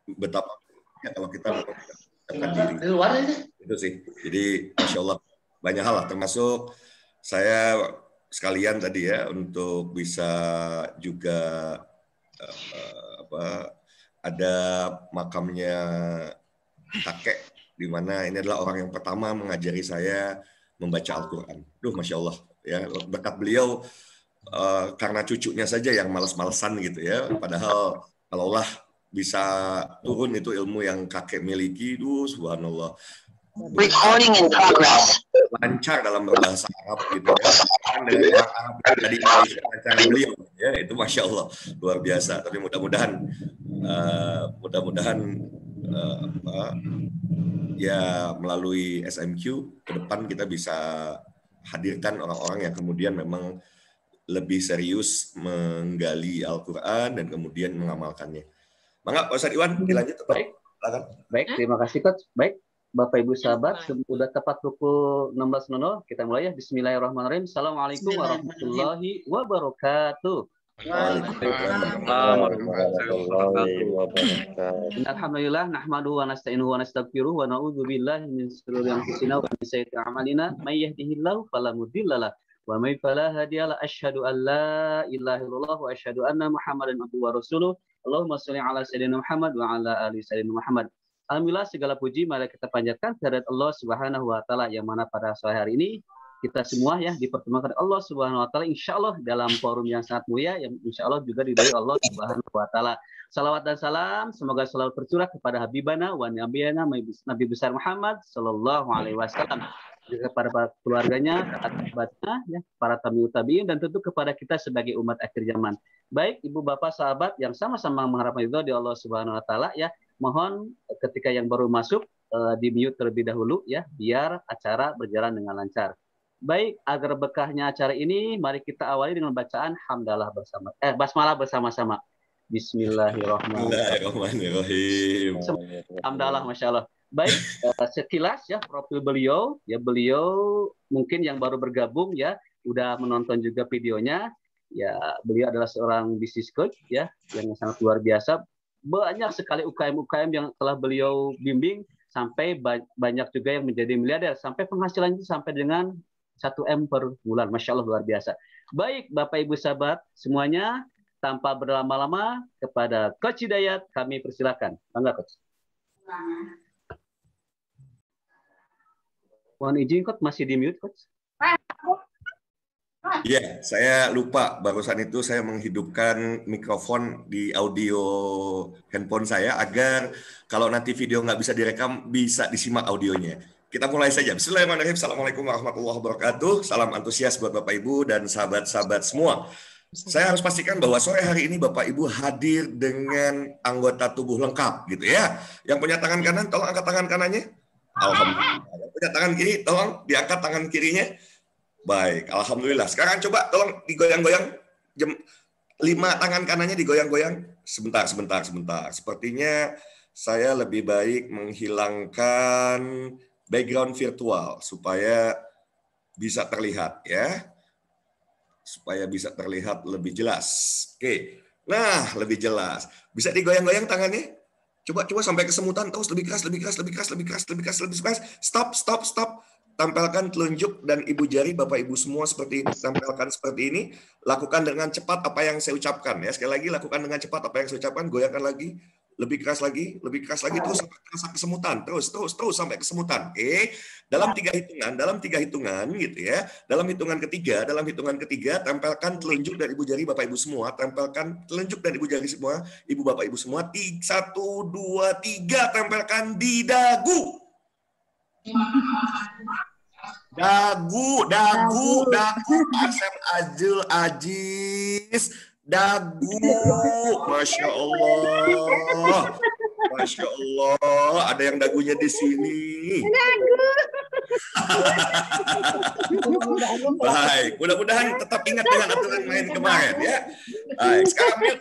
betapa ya kalau kita mempersiapkan diri. Itu sih. Jadi Masya Allah banyak hal lah, termasuk saya sekalian tadi ya untuk bisa juga ada makamnya kakek, di mana ini adalah orang yang pertama mengajari saya membaca Al-Quran. Duh, Masya Allah. Ya, berkat beliau, karena cucunya saja yang malas-malesan gitu ya. Padahal kalaulah bisa turun itu ilmu yang kakek miliki, subhanallah. Recording in progress. Lancar dalam berbahasa Arab gitu ya. Kan dengan orang Arab dari Indonesia lancar beliau ya, itu Masya Allah luar biasa. Tapi mudah-mudahan ya melalui SMQ ke depan kita bisa hadirkan orang-orang yang kemudian memang lebih serius menggali Al-Quran dan kemudian mengamalkannya. Mangga, Pak Ustadz Iwan, dilanjut. Baik. Baik, terima kasih Coach. Baik, Bapak Ibu sahabat, sudah tepat pukul 16.00. Kita mulai ya. Bismillahirrahmanirrahim. Assalamualaikum warahmatullahi wabarakatuh. Alhamdulillah, nahmaduhu wa nasta'inuhu wa nastaghfiruh wa na'udzu billahi min shururi anfusina wa min sayyiati a'malina. May yahdihillahu fala mudilla lahu wa may fala hadiya lahu. Asyhadu an la ilaha illallah wa asyhadu anna Muhammadan abduhu wa rasuluh. Allahumma shalli ala sayyidina Muhammad wa ala ali sayyidina Muhammad. Alhamdulillah, segala puji mari kita panjatkan kehadirat Allah Subhanahu wa taala, yang mana pada sore hari ini kita semua ya dipertemukan Allah Subhanahu wa taala insyaallah dalam forum yang sangat mulia, yang insyaallah juga diridhoi Allah Subhanahu wa taala. Salawat dan salam semoga selalu tercurah kepada habibana wa nabiyana Nabi besar Muhammad sallallahu alaihi wasallam, juga kepada keluarganya, sahabatnya ya, para tabi'ut tabi'in, dan tentu kepada kita sebagai umat akhir zaman. Baik, Ibu Bapak sahabat yang sama-sama mengharapkan ridho di Allah Subhanahu wa taala ya, mohon ketika yang baru masuk di mute terlebih dahulu ya, biar acara berjalan dengan lancar. Baik, agar berkahnya acara ini, mari kita awali dengan bacaan hamdalah bersama, basmalah bersama-sama. Bismillahirrahmanirrahim. Hamdalah, Masya Allah. Baik, sekilas ya profil beliau, ya beliau mungkin yang baru bergabung ya, udah menonton juga videonya. Ya, beliau adalah seorang business coach ya, yang sangat luar biasa. Banyak sekali UKM-UKM yang telah beliau bimbing, sampai banyak juga yang menjadi miliarder, sampai penghasilan itu sampai dengan 1 M per bulan. Masya Allah, luar biasa. Baik, Bapak Ibu sahabat semuanya, tanpa berlama-lama, kepada Coach Hidayat kami persilakan. Bangga, Coach. Mohon izin, Coach, masih di mute, Coach. Iya, saya lupa barusan itu saya menghidupkan mikrofon di audio handphone saya agar kalau nanti video nggak bisa direkam, bisa disimak audionya. Kita mulai saja. Bismillahirrahmanirrahim. Assalamualaikum warahmatullahi wabarakatuh. Salam antusias buat Bapak Ibu dan sahabat-sahabat semua. Saya harus pastikan bahwa sore hari ini Bapak Ibu hadir dengan anggota tubuh lengkap gitu ya. Yang punya tangan kanan, tolong angkat tangan kanannya. Alhamdulillah. Yang punya tangan kiri, tolong diangkat tangan kirinya. Baik, alhamdulillah. Sekarang coba tolong digoyang-goyang. 5 tangan kanannya digoyang-goyang. Sebentar. Sepertinya saya lebih baik menghilangkan background virtual supaya bisa terlihat ya. Supaya bisa terlihat lebih jelas. Oke. Nah, lebih jelas. Bisa digoyang-goyang tangannya? Coba sampai kesemutan, terus lebih keras. Stop. Tampilkan telunjuk dan ibu jari Bapak Ibu semua seperti ini. Tampilkan seperti ini. Lakukan dengan cepat apa yang saya ucapkan ya. Sekali lagi lakukan dengan cepat apa yang saya ucapkan. Goyangkan lagi. Lebih keras lagi, terus sampai terasa kesemutan, terus sampai kesemutan. Oke. Dalam tiga hitungan gitu ya. Dalam hitungan ketiga, tempelkan telunjuk dan ibu jari Bapak Ibu semua, tempelkan telunjuk dan ibu jari semua, Ibu Bapak Ibu semua. 1, 2, 3, tempelkan di dagu. Dagu, Asep Ajil Ajis. Dagu, Masya Allah, ada yang dagunya di sini. Baik, mudah-mudahan tetap ingat dengan aturan main kemarin ya. Baik, sekarang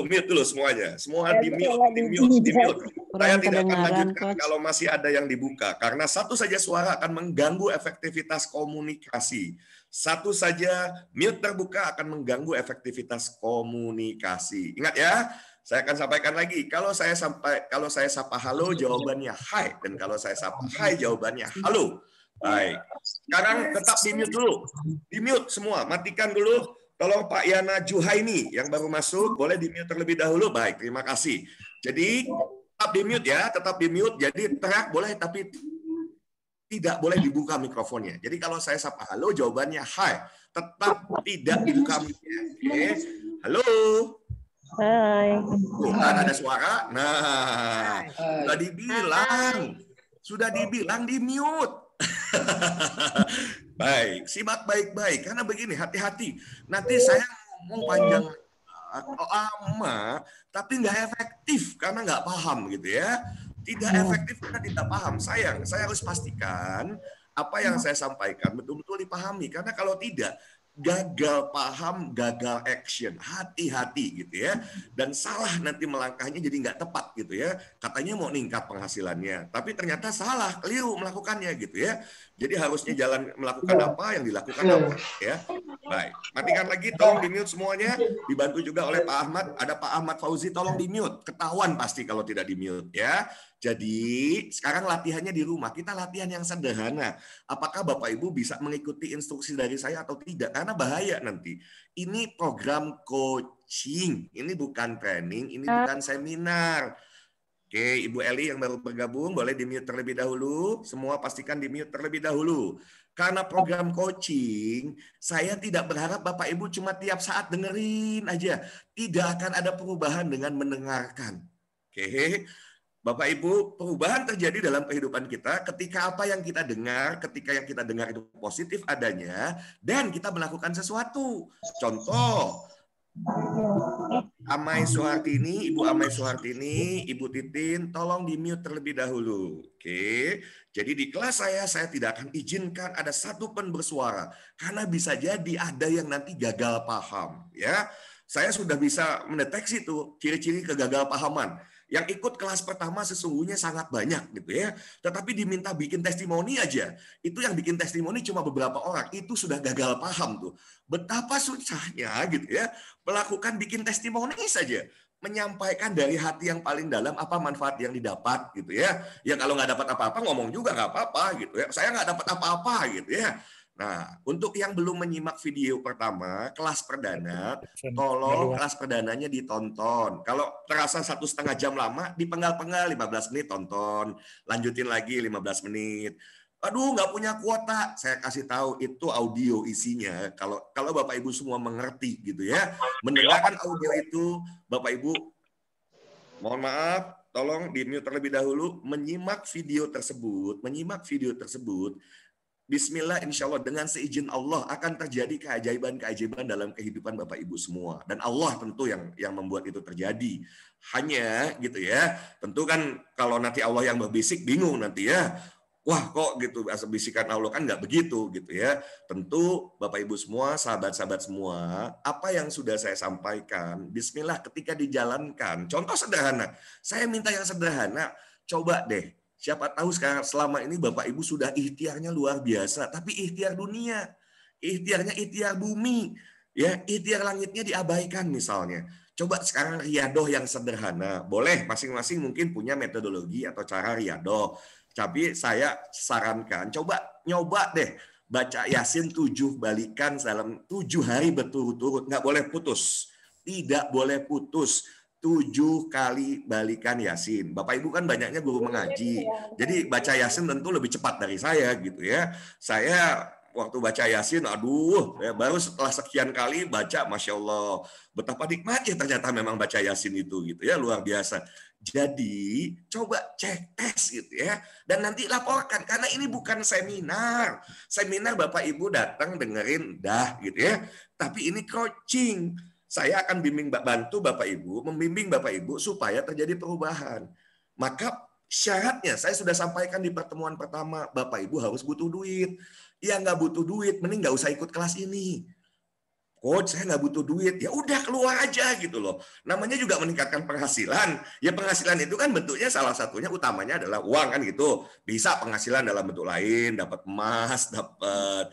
mute dulu semuanya. Semua di mute. Saya tidak akan lanjutkan kalau masih ada yang dibuka, karena satu saja suara akan mengganggu efektivitas komunikasi. Satu saja mute terbuka akan mengganggu efektivitas komunikasi. Ingat ya, Saya akan sampaikan lagi. Kalau saya sapa halo, jawabannya hai. Dan kalau saya sapa hai, jawabannya halo. Baik. Sekarang tetap di-mute dulu. Di-mute semua. Matikan dulu. Tolong Pak Yana Juhaini yang baru masuk, boleh di-mute terlebih dahulu. Baik, terima kasih. Jadi tetap di-mute ya, tetap di-mute. Jadi teriak boleh, tapi tidak boleh dibuka mikrofonnya. Jadi kalau saya sapa halo, jawabannya hai. Tetap tidak dibuka mikrofonnya. Oke. Halo. Hai. Kan ada suara. Nah, sudah dibilang di mute. Baik, simak baik-baik. Karena begini, hati-hati. Nanti saya ngomong panjang lama, tapi nggak efektif karena nggak paham gitu ya. Tidak efektif karena tidak paham. Sayang, saya harus pastikan apa yang saya sampaikan betul-betul dipahami. Karena kalau tidak, gagal paham, gagal action, hati-hati gitu ya, dan salah nanti melangkahnya jadi nggak tepat gitu ya. Katanya mau ningkat penghasilannya, tapi ternyata salah, keliru melakukannya gitu ya. Jadi harusnya jalan melakukan apa yang dilakukan apa ya. Baik, matikan lagi, tolong di mute semuanya. Dibantu juga oleh Pak Ahmad, ada Pak Ahmad Fauzi, tolong di mute. Ketahuan pasti kalau tidak di mute ya. Jadi sekarang latihannya di rumah, kita latihan yang sederhana. Apakah Bapak Ibu bisa mengikuti instruksi dari saya atau tidak? Karena bahaya nanti. Ini program coaching, ini bukan training, ini bukan seminar. Oke, Ibu Eli yang baru bergabung, boleh di-mute terlebih dahulu. Semua pastikan di-mute terlebih dahulu. Karena program coaching, saya tidak berharap Bapak Ibu cuma tiap saat dengerin aja. Tidak akan ada perubahan dengan mendengarkan. Oke. Bapak Ibu, perubahan terjadi dalam kehidupan kita ketika apa yang kita dengar, ketika yang kita dengar itu positif adanya, dan kita melakukan sesuatu. Contoh, Amai Suhartini, Ibu Amai Suhartini, Ibu Titin, tolong di-mute terlebih dahulu. Oke, jadi di kelas saya tidak akan izinkan ada satu pun bersuara, karena bisa jadi ada yang nanti gagal paham. Ya, saya sudah bisa mendeteksi tuh ciri-ciri kegagal pahaman. Yang ikut kelas pertama sesungguhnya sangat banyak gitu ya. Tetapi diminta bikin testimoni aja. Itu yang bikin testimoni cuma beberapa orang. Itu sudah gagal paham tuh. Betapa susahnya gitu ya. Melakukan bikin testimoni saja. Menyampaikan dari hati yang paling dalam apa manfaat yang didapat gitu ya. Ya kalau nggak dapat apa-apa ngomong juga nggak apa-apa gitu ya. Saya nggak dapat apa-apa gitu ya. Nah, untuk yang belum menyimak video pertama, kelas perdana, tolong kelas perdananya ditonton. Kalau terasa 1,5 jam lama, dipenggal-penggal 15 menit tonton. Lanjutin lagi 15 menit. Aduh, nggak punya kuota. Saya kasih tahu, itu audio isinya. Kalau Bapak Ibu semua mengerti gitu ya. Mendengarkan audio itu, Bapak Ibu, mohon maaf, tolong di-mute terlebih dahulu. Menyimak video tersebut, Bismillah, insya Allah dengan seizin Allah akan terjadi keajaiban-keajaiban dalam kehidupan Bapak Ibu semua. Dan Allah tentu yang membuat itu terjadi. Hanya gitu ya, tentu kan kalau nanti Allah yang berbisik bingung nanti ya. Wah kok gitu, bisikan Allah kan nggak begitu gitu ya. Tentu Bapak Ibu semua, sahabat-sahabat semua, apa yang sudah saya sampaikan, Bismillah ketika dijalankan. Contoh sederhana, saya minta yang sederhana, coba deh. Siapa tahu sekarang selama ini Bapak Ibu sudah ikhtiarnya luar biasa, tapi ikhtiar dunia, ikhtiarnya ikhtiar bumi, ya ikhtiar langitnya diabaikan misalnya. Coba sekarang riyadoh yang sederhana, boleh masing-masing mungkin punya metodologi atau cara riyadoh. Tapi saya sarankan, coba nyoba deh baca Yasin 7 balikan dalam 7 hari berturut-turut, nggak boleh putus, tidak boleh putus. 7 kali balikan Yasin. Bapak Ibu kan banyaknya guru mengaji. Jadi baca Yasin tentu lebih cepat dari saya gitu ya. Saya waktu baca Yasin, aduh, ya, baru setelah sekian kali baca, Masya Allah. Betapa nikmatnya ternyata memang baca Yasin itu gitu ya, luar biasa. Jadi coba cek tes gitu ya. Dan nanti laporkan, karena ini bukan seminar. Seminar Bapak Ibu datang dengerin dah gitu ya. Tapi ini coaching. Saya akan bantu Bapak Ibu, membimbing Bapak Ibu supaya terjadi perubahan. Maka syaratnya, saya sudah sampaikan di pertemuan pertama, Bapak Ibu harus butuh duit. Ya nggak butuh duit, mending nggak usah ikut kelas ini. Coach, saya nggak butuh duit. Ya udah keluar aja gitu loh. Namanya juga meningkatkan penghasilan. Ya penghasilan itu kan bentuknya salah satunya utamanya adalah uang kan gitu. Bisa penghasilan dalam bentuk lain, dapat emas, dapat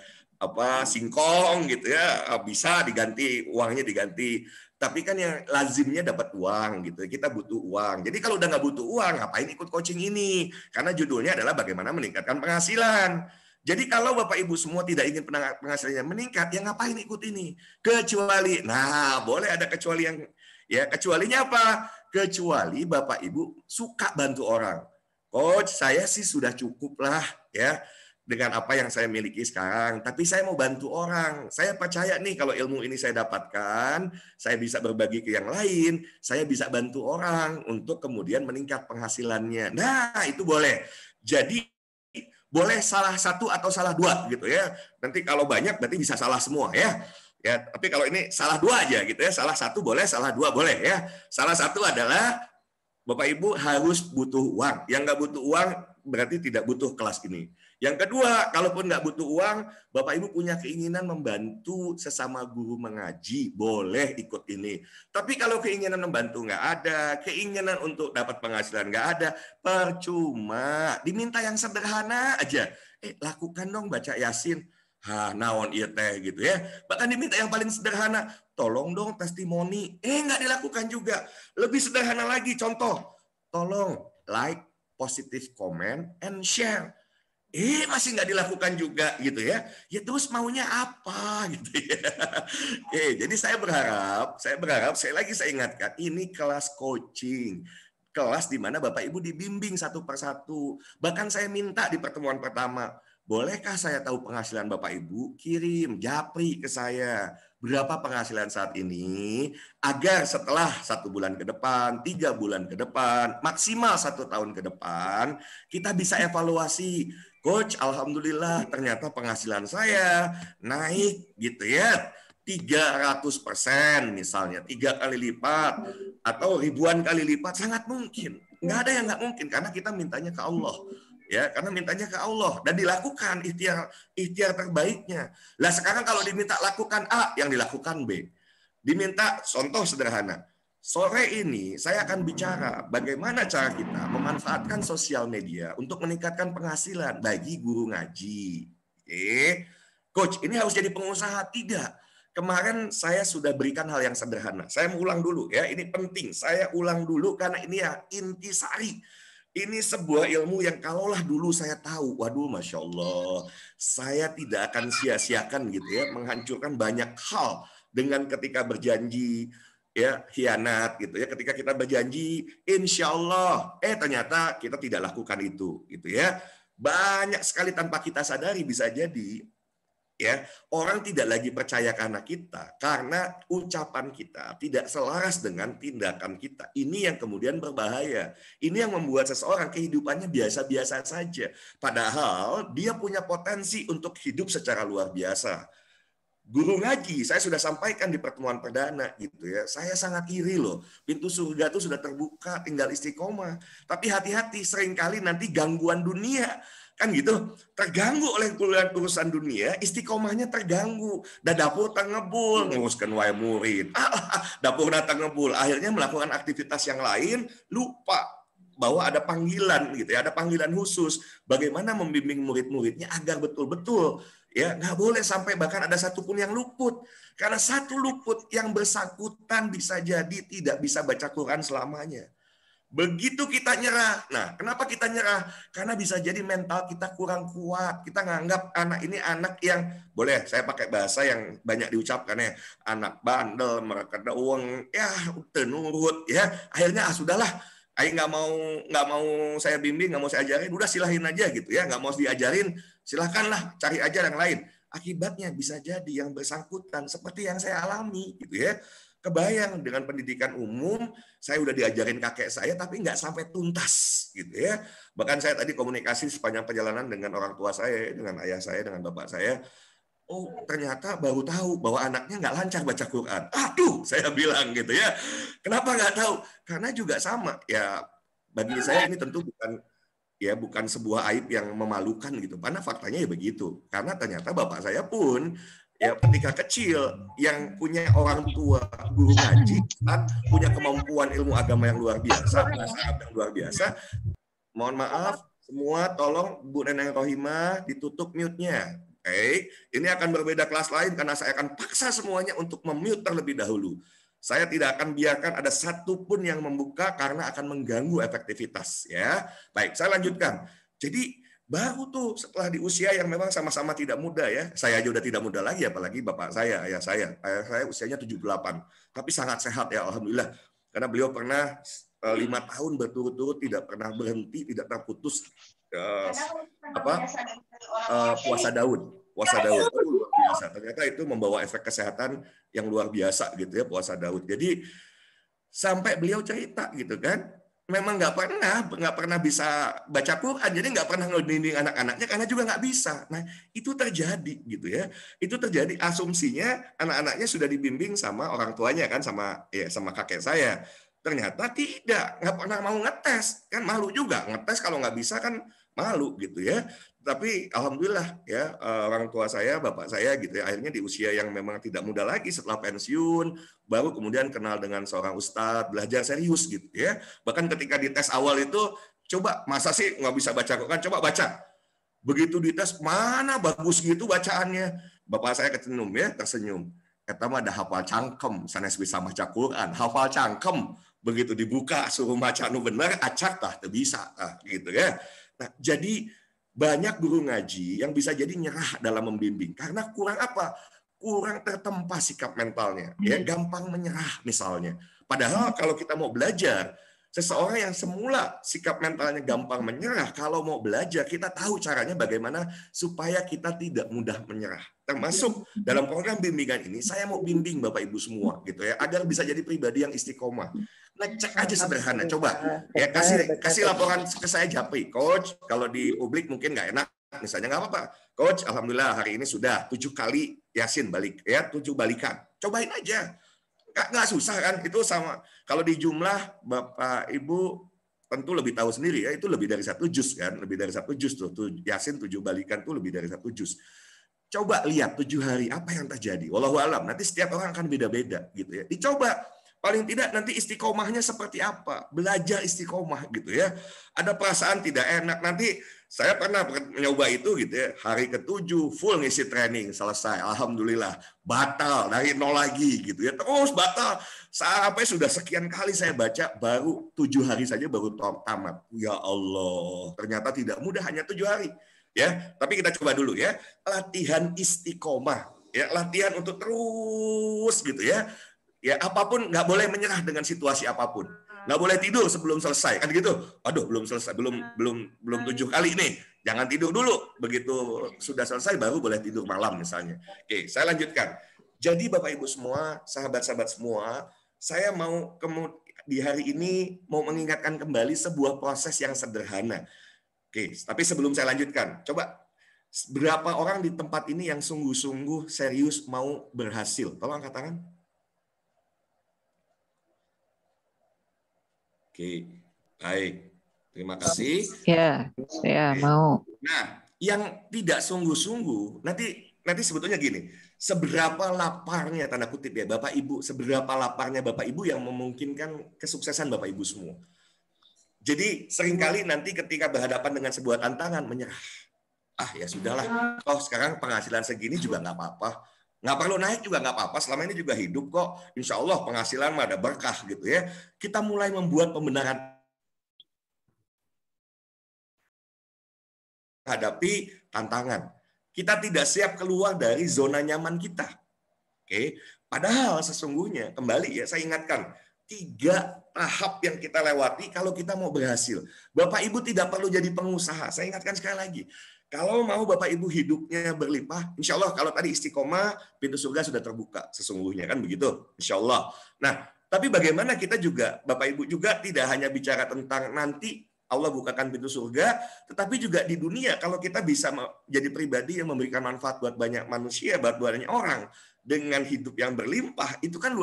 singkong gitu ya, bisa diganti, uangnya diganti. Tapi kan yang lazimnya dapat uang gitu. Kita butuh uang. Jadi kalau udah nggak butuh uang, ngapain ikut coaching ini? Karena judulnya adalah bagaimana meningkatkan penghasilan. Jadi kalau Bapak Ibu semua tidak ingin penghasilannya meningkat, ya ngapain ikut ini? Kecuali, nah boleh ada kecuali yang, ya kecualinya apa? Kecuali Bapak Ibu suka bantu orang. Coach, saya sih sudah cukup lah ya dengan apa yang saya miliki sekarang. Tapi saya mau bantu orang. Saya percaya nih kalau ilmu ini saya dapatkan, saya bisa berbagi ke yang lain, saya bisa bantu orang untuk kemudian meningkat penghasilannya. Nah, itu boleh. Jadi boleh salah satu atau salah dua gitu ya. Nanti kalau banyak berarti bisa salah semua ya. Ya, tapi kalau ini salah dua aja gitu ya. Salah satu boleh, salah dua boleh ya. Salah satu adalah Bapak Ibu harus butuh uang. Yang nggak butuh uang berarti tidak butuh kelas ini. Yang kedua, kalaupun nggak butuh uang, Bapak Ibu punya keinginan membantu sesama guru mengaji, boleh ikut ini. Tapi kalau keinginan membantu nggak ada, keinginan untuk dapat penghasilan nggak ada, percuma. Diminta yang sederhana aja. Lakukan dong baca Yasin. Naon iya teh gitu ya. Bahkan diminta yang paling sederhana, tolong dong testimoni. Nggak dilakukan juga. Lebih sederhana lagi, contoh. Tolong like, positive comment, and share. Masih nggak dilakukan juga gitu ya. Ya terus maunya apa gitu ya. Jadi saya berharap saya ingatkan, ini kelas coaching. Kelas di mana Bapak Ibu dibimbing satu persatu. Bahkan saya minta di pertemuan pertama, bolehkah saya tahu penghasilan Bapak Ibu? Kirim, japri ke saya. Berapa penghasilan saat ini? Agar setelah 1 bulan ke depan, 3 bulan ke depan, maksimal 1 tahun ke depan, kita bisa evaluasi. Coach, alhamdulillah ternyata penghasilan saya naik gitu ya. 300% misalnya, 3 kali lipat, atau ribuan kali lipat, sangat mungkin. Nggak ada yang nggak mungkin, karena kita mintanya ke Allah. Ya, karena mintanya ke Allah dan dilakukan ikhtiar terbaiknya. Lah sekarang kalau diminta lakukan A, yang dilakukan B. Diminta contoh sederhana. Sore ini saya akan bicara bagaimana cara kita memanfaatkan sosial media untuk meningkatkan penghasilan bagi guru ngaji. Coach, ini harus jadi pengusaha? Tidak. Kemarin saya sudah berikan hal yang sederhana. Saya mau ulang dulu ya, ini penting. Saya ulang dulu karena ini ya intisari. Ini sebuah ilmu yang kalaulah dulu saya tahu, waduh Masya Allah, saya tidak akan sia-siakan gitu ya, menghancurkan banyak hal dengan ketika berjanji, ya khianat gitu ya, ketika kita berjanji, insya Allah, ternyata kita tidak lakukan itu gitu ya. Banyak sekali tanpa kita sadari bisa jadi, ya orang tidak lagi percaya karena kita, karena ucapan kita tidak selaras dengan tindakan kita. Ini yang kemudian berbahaya. Ini yang membuat seseorang kehidupannya biasa-biasa saja, padahal dia punya potensi untuk hidup secara luar biasa. Guru ngaji, saya sudah sampaikan di pertemuan perdana gitu ya. Saya sangat iri loh. Pintu surga itu sudah terbuka, tinggal istiqomah. Tapi hati-hati, seringkali nanti gangguan dunia kan gitu, terganggu oleh urusan dunia, istiqomahnya terganggu. Dan dapur ngebul, nguruskan wae murid. Dapur datang ngebul, akhirnya melakukan aktivitas yang lain, lupa bahwa ada panggilan gitu ya, ada panggilan khusus bagaimana membimbing murid-muridnya agar betul-betul ya nggak boleh sampai bahkan ada satupun yang luput, karena satu luput yang bersangkutan bisa jadi tidak bisa baca Quran selamanya. Begitu kita nyerah, nah kenapa kita nyerah? Karena bisa jadi mental kita kurang kuat, kita nganggap anak ini anak yang, boleh saya pakai bahasa yang banyak diucapkan ya, anak bandel, mereka ada uang, ya tenurut ya, akhirnya sudahlah, Aing nggak mau saya bimbing, nggak mau saya ajarin, udah silahin aja gitu ya, nggak mau diajarin, silahkanlah cari aja yang lain. Akibatnya bisa jadi yang bersangkutan seperti yang saya alami gitu ya. Kebayang dengan pendidikan umum, saya udah diajarin kakek saya tapi nggak sampai tuntas gitu ya. Bahkan saya tadi komunikasi sepanjang perjalanan dengan orang tua saya, dengan ayah saya, dengan bapak saya. Oh ternyata baru tahu bahwa anaknya nggak lancar baca Quran. Aduh, saya bilang gitu ya. Kenapa nggak tahu? Karena juga sama ya. Bagi saya ini tentu bukan sebuah aib yang memalukan gitu. Karena faktanya ya begitu. Karena ternyata bapak saya pun ya ketika kecil yang punya orang tua guru ngaji, punya kemampuan ilmu agama yang luar biasa, bahasa Arab yang luar biasa. Mohon maaf semua, tolong Bu Neneng Rohimah ditutup mute-nya. Ini akan berbeda kelas lain karena saya akan paksa semuanya untuk memute terlebih dahulu. Saya tidak akan biarkan ada satupun yang membuka karena akan mengganggu efektivitas. Ya, baik, saya lanjutkan. Jadi baru tuh setelah di usia yang memang sama-sama tidak muda ya. Saya aja udah tidak muda lagi, apalagi bapak saya, ayah saya. Ayah saya usianya 78, tapi sangat sehat ya, alhamdulillah. Karena beliau pernah 5 tahun berturut-turut tidak pernah berhenti, tidak terputus puasa Daud. Puasa Daud itu luar biasa. Ternyata itu membawa efek kesehatan yang luar biasa gitu ya, puasa Daud. Jadi sampai beliau cerita gitu kan, memang nggak pernah bisa baca Quran, jadi nggak pernah ngebimbing anak-anaknya karena juga nggak bisa. Nah itu terjadi gitu ya, itu terjadi asumsinya anak-anaknya sudah dibimbing sama orang tuanya kan, sama kakek saya. Ternyata tidak, nggak pernah mau ngetes, kan malu juga ngetes kalau nggak bisa kan malu gitu ya. Tapi alhamdulillah ya, orang tua saya, bapak saya gitu ya, akhirnya di usia yang memang tidak muda lagi setelah pensiun, baru kemudian kenal dengan seorang ustadz, belajar serius gitu ya. Bahkan ketika di tes awal itu, coba masa sih nggak bisa baca Quran, coba baca. Begitu dites, mana bagus gitu bacaannya. Bapak saya tersenyum. Kata mah ada hafal cangkem, sanes bisa baca Quran, hafal cangkem. Begitu dibuka, suruh baca nu bener, acak tah, bisa. Gitu ya. Nah, jadi banyak guru ngaji yang bisa jadi nyerah dalam membimbing. Karena kurang apa? Kurang tertempa sikap mentalnya. Ya, gampang menyerah misalnya. Padahal kalau kita mau belajar, seseorang yang semula sikap mentalnya gampang menyerah, kalau mau belajar, kita tahu caranya bagaimana supaya kita tidak mudah menyerah. Termasuk dalam program bimbingan ini, saya mau bimbing Bapak Ibu semua, gitu ya, agar bisa jadi pribadi yang istiqomah. Ngecek aja sederhana, coba ya kasih laporan ke saya Japri, Coach. Kalau di publik mungkin nggak enak, misalnya nggak apa-apa, Coach. Alhamdulillah hari ini sudah 7 kali Yasin balik, ya 7 balikan. Cobain aja. Nggak susah kan, itu sama. Kalau di jumlah Bapak Ibu tentu lebih tahu sendiri ya, itu lebih dari 1 juz kan, lebih dari 1 juz tuh. Yasin 7 balikan tuh lebih dari 1 juz. Coba lihat 7 hari apa yang terjadi. Wallahu alam, nanti setiap orang akan beda-beda gitu ya. Dicoba. Paling tidak nanti istiqomahnya seperti apa. Belajar istiqomah gitu ya. Ada perasaan tidak enak. Nanti saya pernah mencoba itu gitu ya. Hari ke-7 full ngisi training, selesai. Alhamdulillah. Batal dari nol lagi gitu ya. Terus batal. Sampai sudah sekian kali saya baca, baru 7 hari saja baru tamat. Ya Allah. Ternyata tidak mudah, hanya 7 hari. Ya, tapi kita coba dulu ya. Latihan istiqomah. Ya, latihan untuk terus gitu ya. Ya, apapun nggak boleh menyerah dengan situasi apapun. Nggak boleh tidur sebelum selesai kan gitu. Aduh, belum selesai, belum 7 kali nih. Jangan tidur dulu. Begitu sudah selesai baru boleh tidur malam misalnya. Oke, saya lanjutkan. Jadi Bapak Ibu semua, sahabat-sahabat semua, saya mau di hari ini mau mengingatkan kembali sebuah proses yang sederhana. Oke, tapi sebelum saya lanjutkan, coba berapa orang di tempat ini yang sungguh-sungguh serius mau berhasil? Tolong angkat tangan. Oke, baik. Terima kasih. Ya, saya mau. Nah, yang tidak sungguh-sungguh, nanti sebetulnya gini, seberapa laparnya, tanda kutip ya, Bapak Ibu, seberapa laparnya Bapak Ibu yang memungkinkan kesuksesan Bapak Ibu semua. Jadi seringkali nanti ketika berhadapan dengan sebuah tantangan, menyerah. Ah ya sudahlah, toh sekarang penghasilan segini juga nggak apa-apa. Nggak perlu naik juga nggak apa-apa, selama ini juga hidup kok. Insya Allah penghasilan mah ada berkah gitu ya. Kita mulai membuat pembenaran hadapi tantangan. Kita tidak siap keluar dari zona nyaman kita. Oke, padahal sesungguhnya kembali ya saya ingatkan 3 tahap yang kita lewati kalau kita mau berhasil. Bapak Ibu tidak perlu jadi pengusaha. Saya ingatkan sekali lagi. Kalau mau Bapak Ibu hidupnya berlimpah, insya Allah kalau tadi istiqomah, pintu surga sudah terbuka sesungguhnya kan begitu, insya Allah. Nah, tapi bagaimana kita juga, Bapak Ibu juga tidak hanya bicara tentang nanti Allah bukakan pintu surga, tetapi juga di dunia kalau kita bisa jadi pribadi yang memberikan manfaat buat banyak manusia, buat banyak orang dengan hidup yang berlimpah, itu kan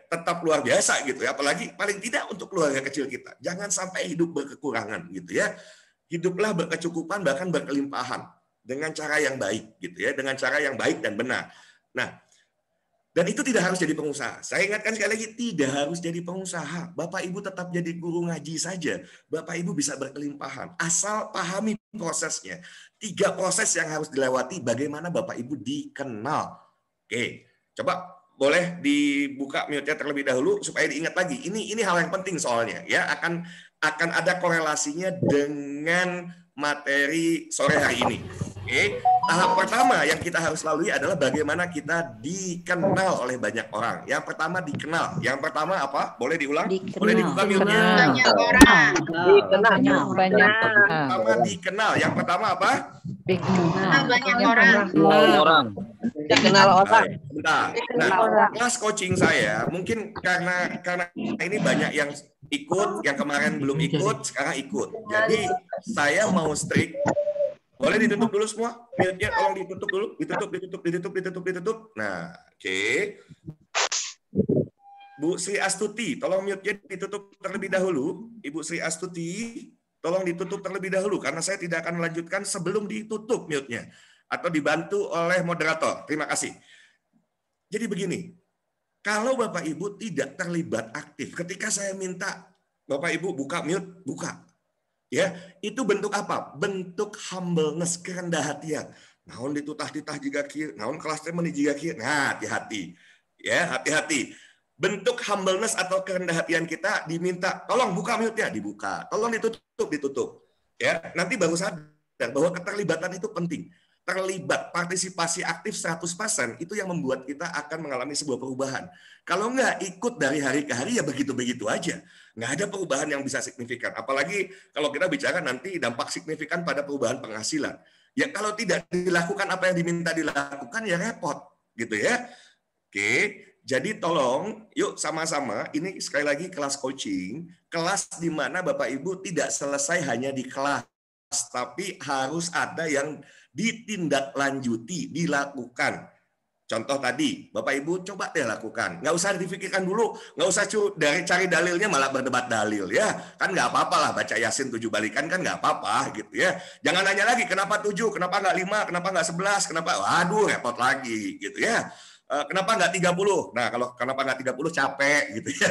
tetap luar biasa gitu ya. Apalagi paling tidak untuk keluarga kecil kita. Jangan sampai hidup berkekurangan gitu ya. Hiduplah berkecukupan bahkan berkelimpahan dengan cara yang baik gitu ya, dengan cara yang baik dan benar. Nah, dan itu tidak harus jadi pengusaha. Saya ingatkan sekali lagi, tidak harus jadi pengusaha. Bapak Ibu tetap jadi guru ngaji saja. Bapak Ibu bisa berkelimpahan. Asal pahami prosesnya. 3 proses yang harus dilewati bagaimana Bapak Ibu dikenal. Oke, coba boleh dibuka mute-nya terlebih dahulu supaya diingat lagi. Ini hal yang penting soalnya ya, akan ada korelasinya dengan materi sore hari ini. Oke, tahap pertama yang kita harus lalui adalah bagaimana kita dikenal oleh banyak orang. Yang pertama dikenal. Yang pertama apa? Boleh diulang? Dikenal. Boleh dibuka mute-nya? Banyak orang. Banyak Pertama dikenal. Yang pertama apa? dikenal. Banyak orang. Orang. Dikenal orang. Baik, bentar. Nah, kelas coaching saya mungkin karena ini banyak yang ikut, yang kemarin belum ikut, sekarang ikut. Jadi saya mau strict. Boleh ditutup dulu semua? Mute-nya tolong ditutup dulu. Ditutup. Nah, oke. Bu Sri Astuti, tolong mute-nya ditutup terlebih dahulu. Ibu Sri Astuti, tolong ditutup terlebih dahulu karena saya tidak akan melanjutkan sebelum ditutup mute-nya atau dibantu oleh moderator. Terima kasih. Jadi begini, kalau Bapak Ibu tidak terlibat aktif, ketika saya minta Bapak Ibu buka mute, buka. Ya, itu bentuk apa? Bentuk humbleness, kerendah hatian. Naon ditutah-titah jiga kieu, naon kelas teh meuni jiga kieu. Nah, hati-hati. Ya, hati-hati. Bentuk humbleness atau kerendah hatian kita diminta, tolong buka mute-nya, dibuka. Tolong ditutup. Ya, nanti baru sadar bahwa keterlibatan itu penting. Terlibat, partisipasi aktif 100% itu yang membuat kita akan mengalami sebuah perubahan. Kalau nggak ikut dari hari ke hari ya begitu-begitu aja. Nggak ada perubahan yang bisa signifikan. Apalagi kalau kita bicara nanti dampak signifikan pada perubahan penghasilan. Ya kalau tidak dilakukan apa yang diminta dilakukan ya repot. Gitu ya. Oke, jadi tolong yuk sama-sama, ini sekali lagi kelas coaching, kelas di mana Bapak Ibu tidak selesai hanya di kelas, tapi harus ada yang ditindaklanjuti, dilakukan. Contoh tadi, Bapak Ibu coba deh lakukan. Nggak usah dipikirkan dulu, nggak usah cari dalilnya malah berdebat dalil ya. Kan nggak apa-apa lah baca Yasin 7 balikan kan nggak apa-apa gitu ya. Jangan nanya lagi kenapa 7, kenapa nggak 5, kenapa nggak 11, kenapa, waduh repot lagi gitu ya. Kenapa nggak 30? Nah, kalau kenapa nggak 30 capek gitu ya.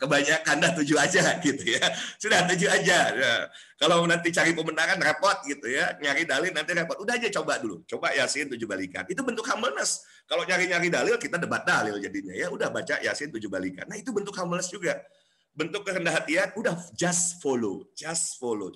Kebanyakan dah 7 aja gitu ya. Sudah 7 aja. Ya. Kalau nanti cari pembenaran repot gitu ya. Nyari dalil nanti repot. Udah aja coba dulu. Coba Yasin 7 balikan. Itu bentuk humbleness. Kalau nyari-nyari dalil kita debat dalil jadinya ya. Udah baca Yasin 7 balikan. Nah, itu bentuk humbleness juga. Bentuk kerendah hatian, udah just follow.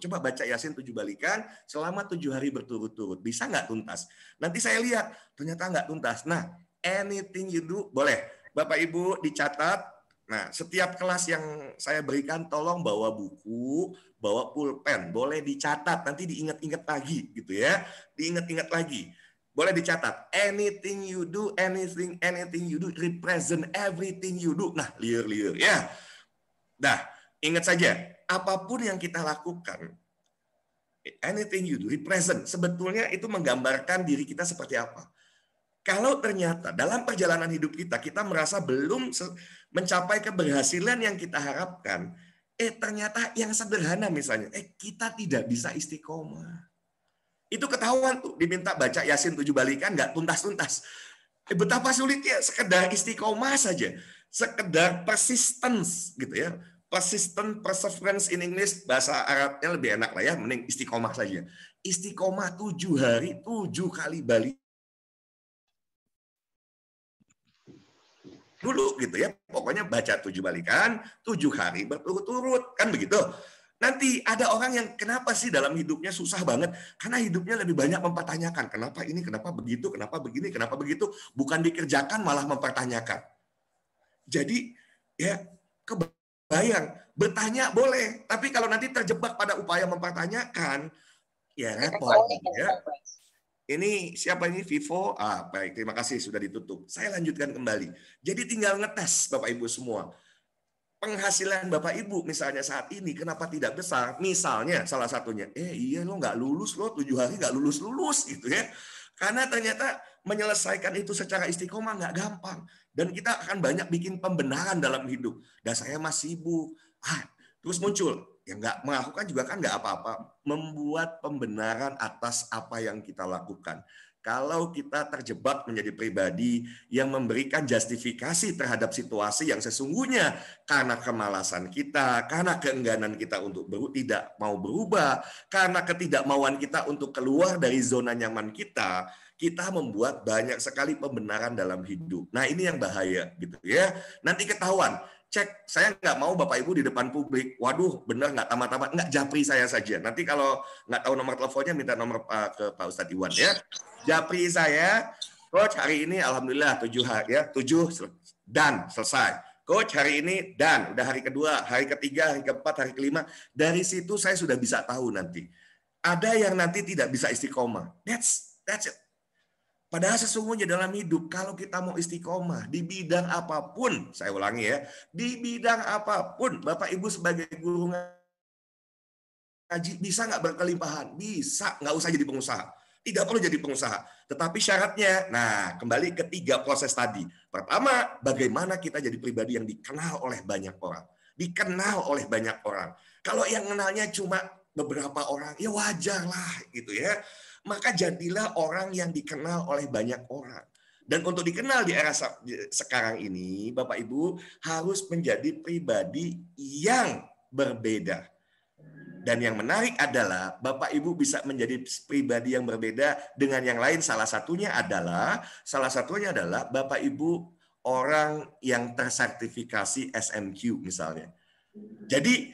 Coba baca Yasin 7 balikan selama 7 hari berturut-turut. Bisa nggak tuntas? Nanti saya lihat, ternyata nggak tuntas. Nah, anything you do, boleh. Bapak Ibu dicatat. Nah, setiap kelas yang saya berikan, tolong bawa buku, bawa pulpen. Boleh dicatat, nanti diingat-ingat lagi gitu ya. Diingat-ingat lagi. Boleh dicatat. Anything you do, anything you do, represent everything you do. Nah, liur-liur ya. Nah, ingat saja, apapun yang kita lakukan, anything you do, represent, sebetulnya itu menggambarkan diri kita seperti apa. Kalau ternyata dalam perjalanan hidup kita, kita merasa belum mencapai keberhasilan yang kita harapkan, ternyata yang sederhana misalnya, kita tidak bisa istiqomah. Itu ketahuan tuh, diminta baca Yasin 7 balikan, nggak tuntas-tuntas. Betapa sulitnya, sekedar istiqomah saja. Sekedar persistence gitu ya. Persistent, perseverance in English, bahasa Arabnya lebih enak lah ya, mending istiqomah saja. Istiqomah 7 hari, 7 kali balik dulu gitu ya. Pokoknya baca 7 balikan, 7 hari berturut-turut, kan begitu. Nanti ada orang yang kenapa sih dalam hidupnya susah banget? Karena hidupnya lebih banyak mempertanyakan, kenapa ini, kenapa begitu, kenapa begini, kenapa begitu. Bukan dikerjakan, malah mempertanyakan. Jadi ya kebayang, bertanya boleh, tapi kalau nanti terjebak pada upaya mempertanyakan, ya repot. Ya. Ini siapa ini? Vivo? Baik, terima kasih sudah ditutup. Saya lanjutkan kembali. Jadi tinggal ngetes Bapak Ibu semua. Penghasilan Bapak Ibu misalnya saat ini kenapa tidak besar? Misalnya salah satunya, iya lo nggak lulus lo 7 hari nggak lulus gitu ya. Karena ternyata menyelesaikan itu secara istiqomah nggak gampang. Dan kita akan banyak bikin pembenaran dalam hidup. Dan saya masih sibuk. Terus muncul. Yang nggak melakukan juga kan nggak apa-apa. Membuat pembenaran atas apa yang kita lakukan. Kalau kita terjebak menjadi pribadi yang memberikan justifikasi terhadap situasi yang sesungguhnya karena kemalasan kita, karena keengganan kita untuk tidak mau berubah, karena ketidakmauan kita untuk keluar dari zona nyaman kita kita membuat banyak sekali pembenaran dalam hidup. Nah, ini yang bahaya gitu ya. Nanti ketahuan. Cek, saya nggak mau Bapak Ibu di depan publik. Waduh, benar nggak tamat-tamat, nggak japri saya saja. Nanti kalau nggak tahu nomor teleponnya, minta nomor ke Pak Ustadz Iwan ya. Japri saya, Coach hari ini alhamdulillah 7 hari ya, 7 dan selesai. Coach hari ini dan udah hari kedua, hari ketiga, hari keempat, hari kelima. Dari situ saya sudah bisa tahu nanti. Ada yang nanti tidak bisa istiqomah. That's it. Padahal sesungguhnya dalam hidup, kalau kita mau istiqomah di bidang apapun, saya ulangi ya, di bidang apapun, Bapak Ibu sebagai guru ngaji, bisa nggak berkelimpahan? Bisa, nggak usah jadi pengusaha. Tidak perlu jadi pengusaha. Tetapi syaratnya, nah kembali ke 3 proses tadi. Pertama, bagaimana kita jadi pribadi yang dikenal oleh banyak orang. Dikenal oleh banyak orang. Kalau yang kenalnya cuma beberapa orang, ya wajar lah gitu ya. Maka jadilah orang yang dikenal oleh banyak orang. Dan untuk dikenal di era sekarang ini, Bapak Ibu harus menjadi pribadi yang berbeda. Dan yang menarik adalah Bapak Ibu bisa menjadi pribadi yang berbeda dengan yang lain. Salah satunya adalah Bapak Ibu orang yang tersertifikasi SMQ misalnya. Jadi,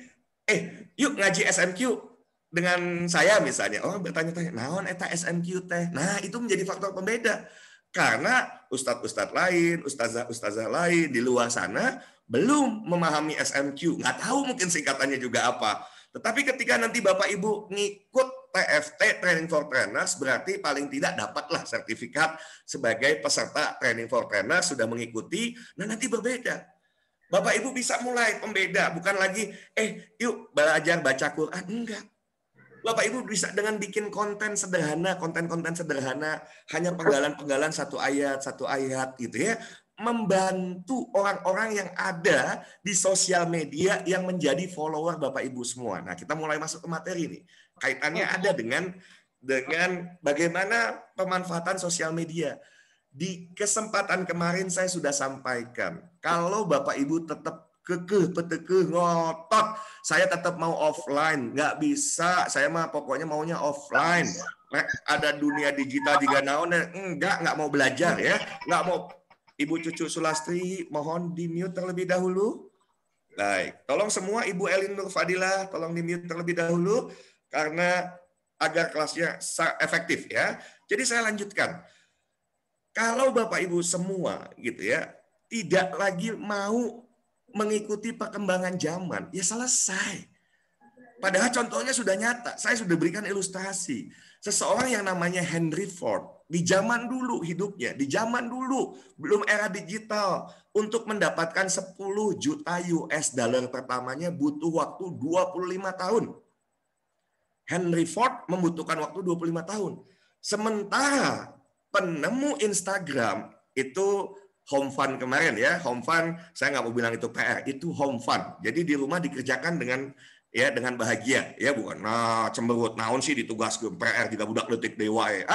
yuk ngaji SMQ. Dengan saya misalnya, orang bertanya-tanya, naon eta SMQ teh? Nah, itu menjadi faktor pembeda. Karena ustadz-ustadz lain, ustazah-ustazah lain di luar sana belum memahami SMQ. Nggak tahu mungkin singkatannya juga apa. Tetapi ketika nanti Bapak Ibu ngikut TFT, Training for Trainers, berarti paling tidak dapatlah sertifikat sebagai peserta Training for Trainers, sudah mengikuti, nah nanti berbeda. Bapak Ibu bisa mulai pembeda, bukan lagi, yuk belajar baca Quran, enggak. Bapak Ibu bisa dengan bikin konten sederhana, konten-konten sederhana, hanya penggalan-penggalan satu ayat gitu ya, membantu orang-orang yang ada di sosial media yang menjadi follower Bapak Ibu semua. Nah, kita mulai masuk ke materi nih. Kaitannya ada dengan bagaimana pemanfaatan sosial media. Di kesempatan kemarin saya sudah sampaikan, kalau Bapak Ibu tetap peteke ngotot, saya tetap mau offline, nggak bisa, saya mah pokoknya maunya offline. Ada dunia digital juga naon, nggak mau belajar ya, nggak mau. Ibu Cucu Sulastri mohon di mute terlebih dahulu. Baik, tolong semua Ibu Elin Nur Fadilah tolong di mute terlebih dahulu karena agar kelasnya efektif ya. Jadi saya lanjutkan. Kalau Bapak Ibu semua gitu ya tidak lagi mau mengikuti perkembangan zaman, ya selesai. Padahal contohnya sudah nyata, saya sudah berikan ilustrasi. Seseorang yang namanya Henry Ford, di zaman dulu hidupnya, di zaman dulu, belum era digital, untuk mendapatkan 10 juta US dollar pertamanya butuh waktu 25 tahun. Henry Ford membutuhkan waktu 25 tahun. Sementara penemu Instagram itu home fun kemarin ya, home fun saya nggak mau bilang itu PR, itu home fun. Jadi di rumah dikerjakan dengan bahagia ya, bukan cemberut naon sih ditugas ke PR jika budak letik dewa ya.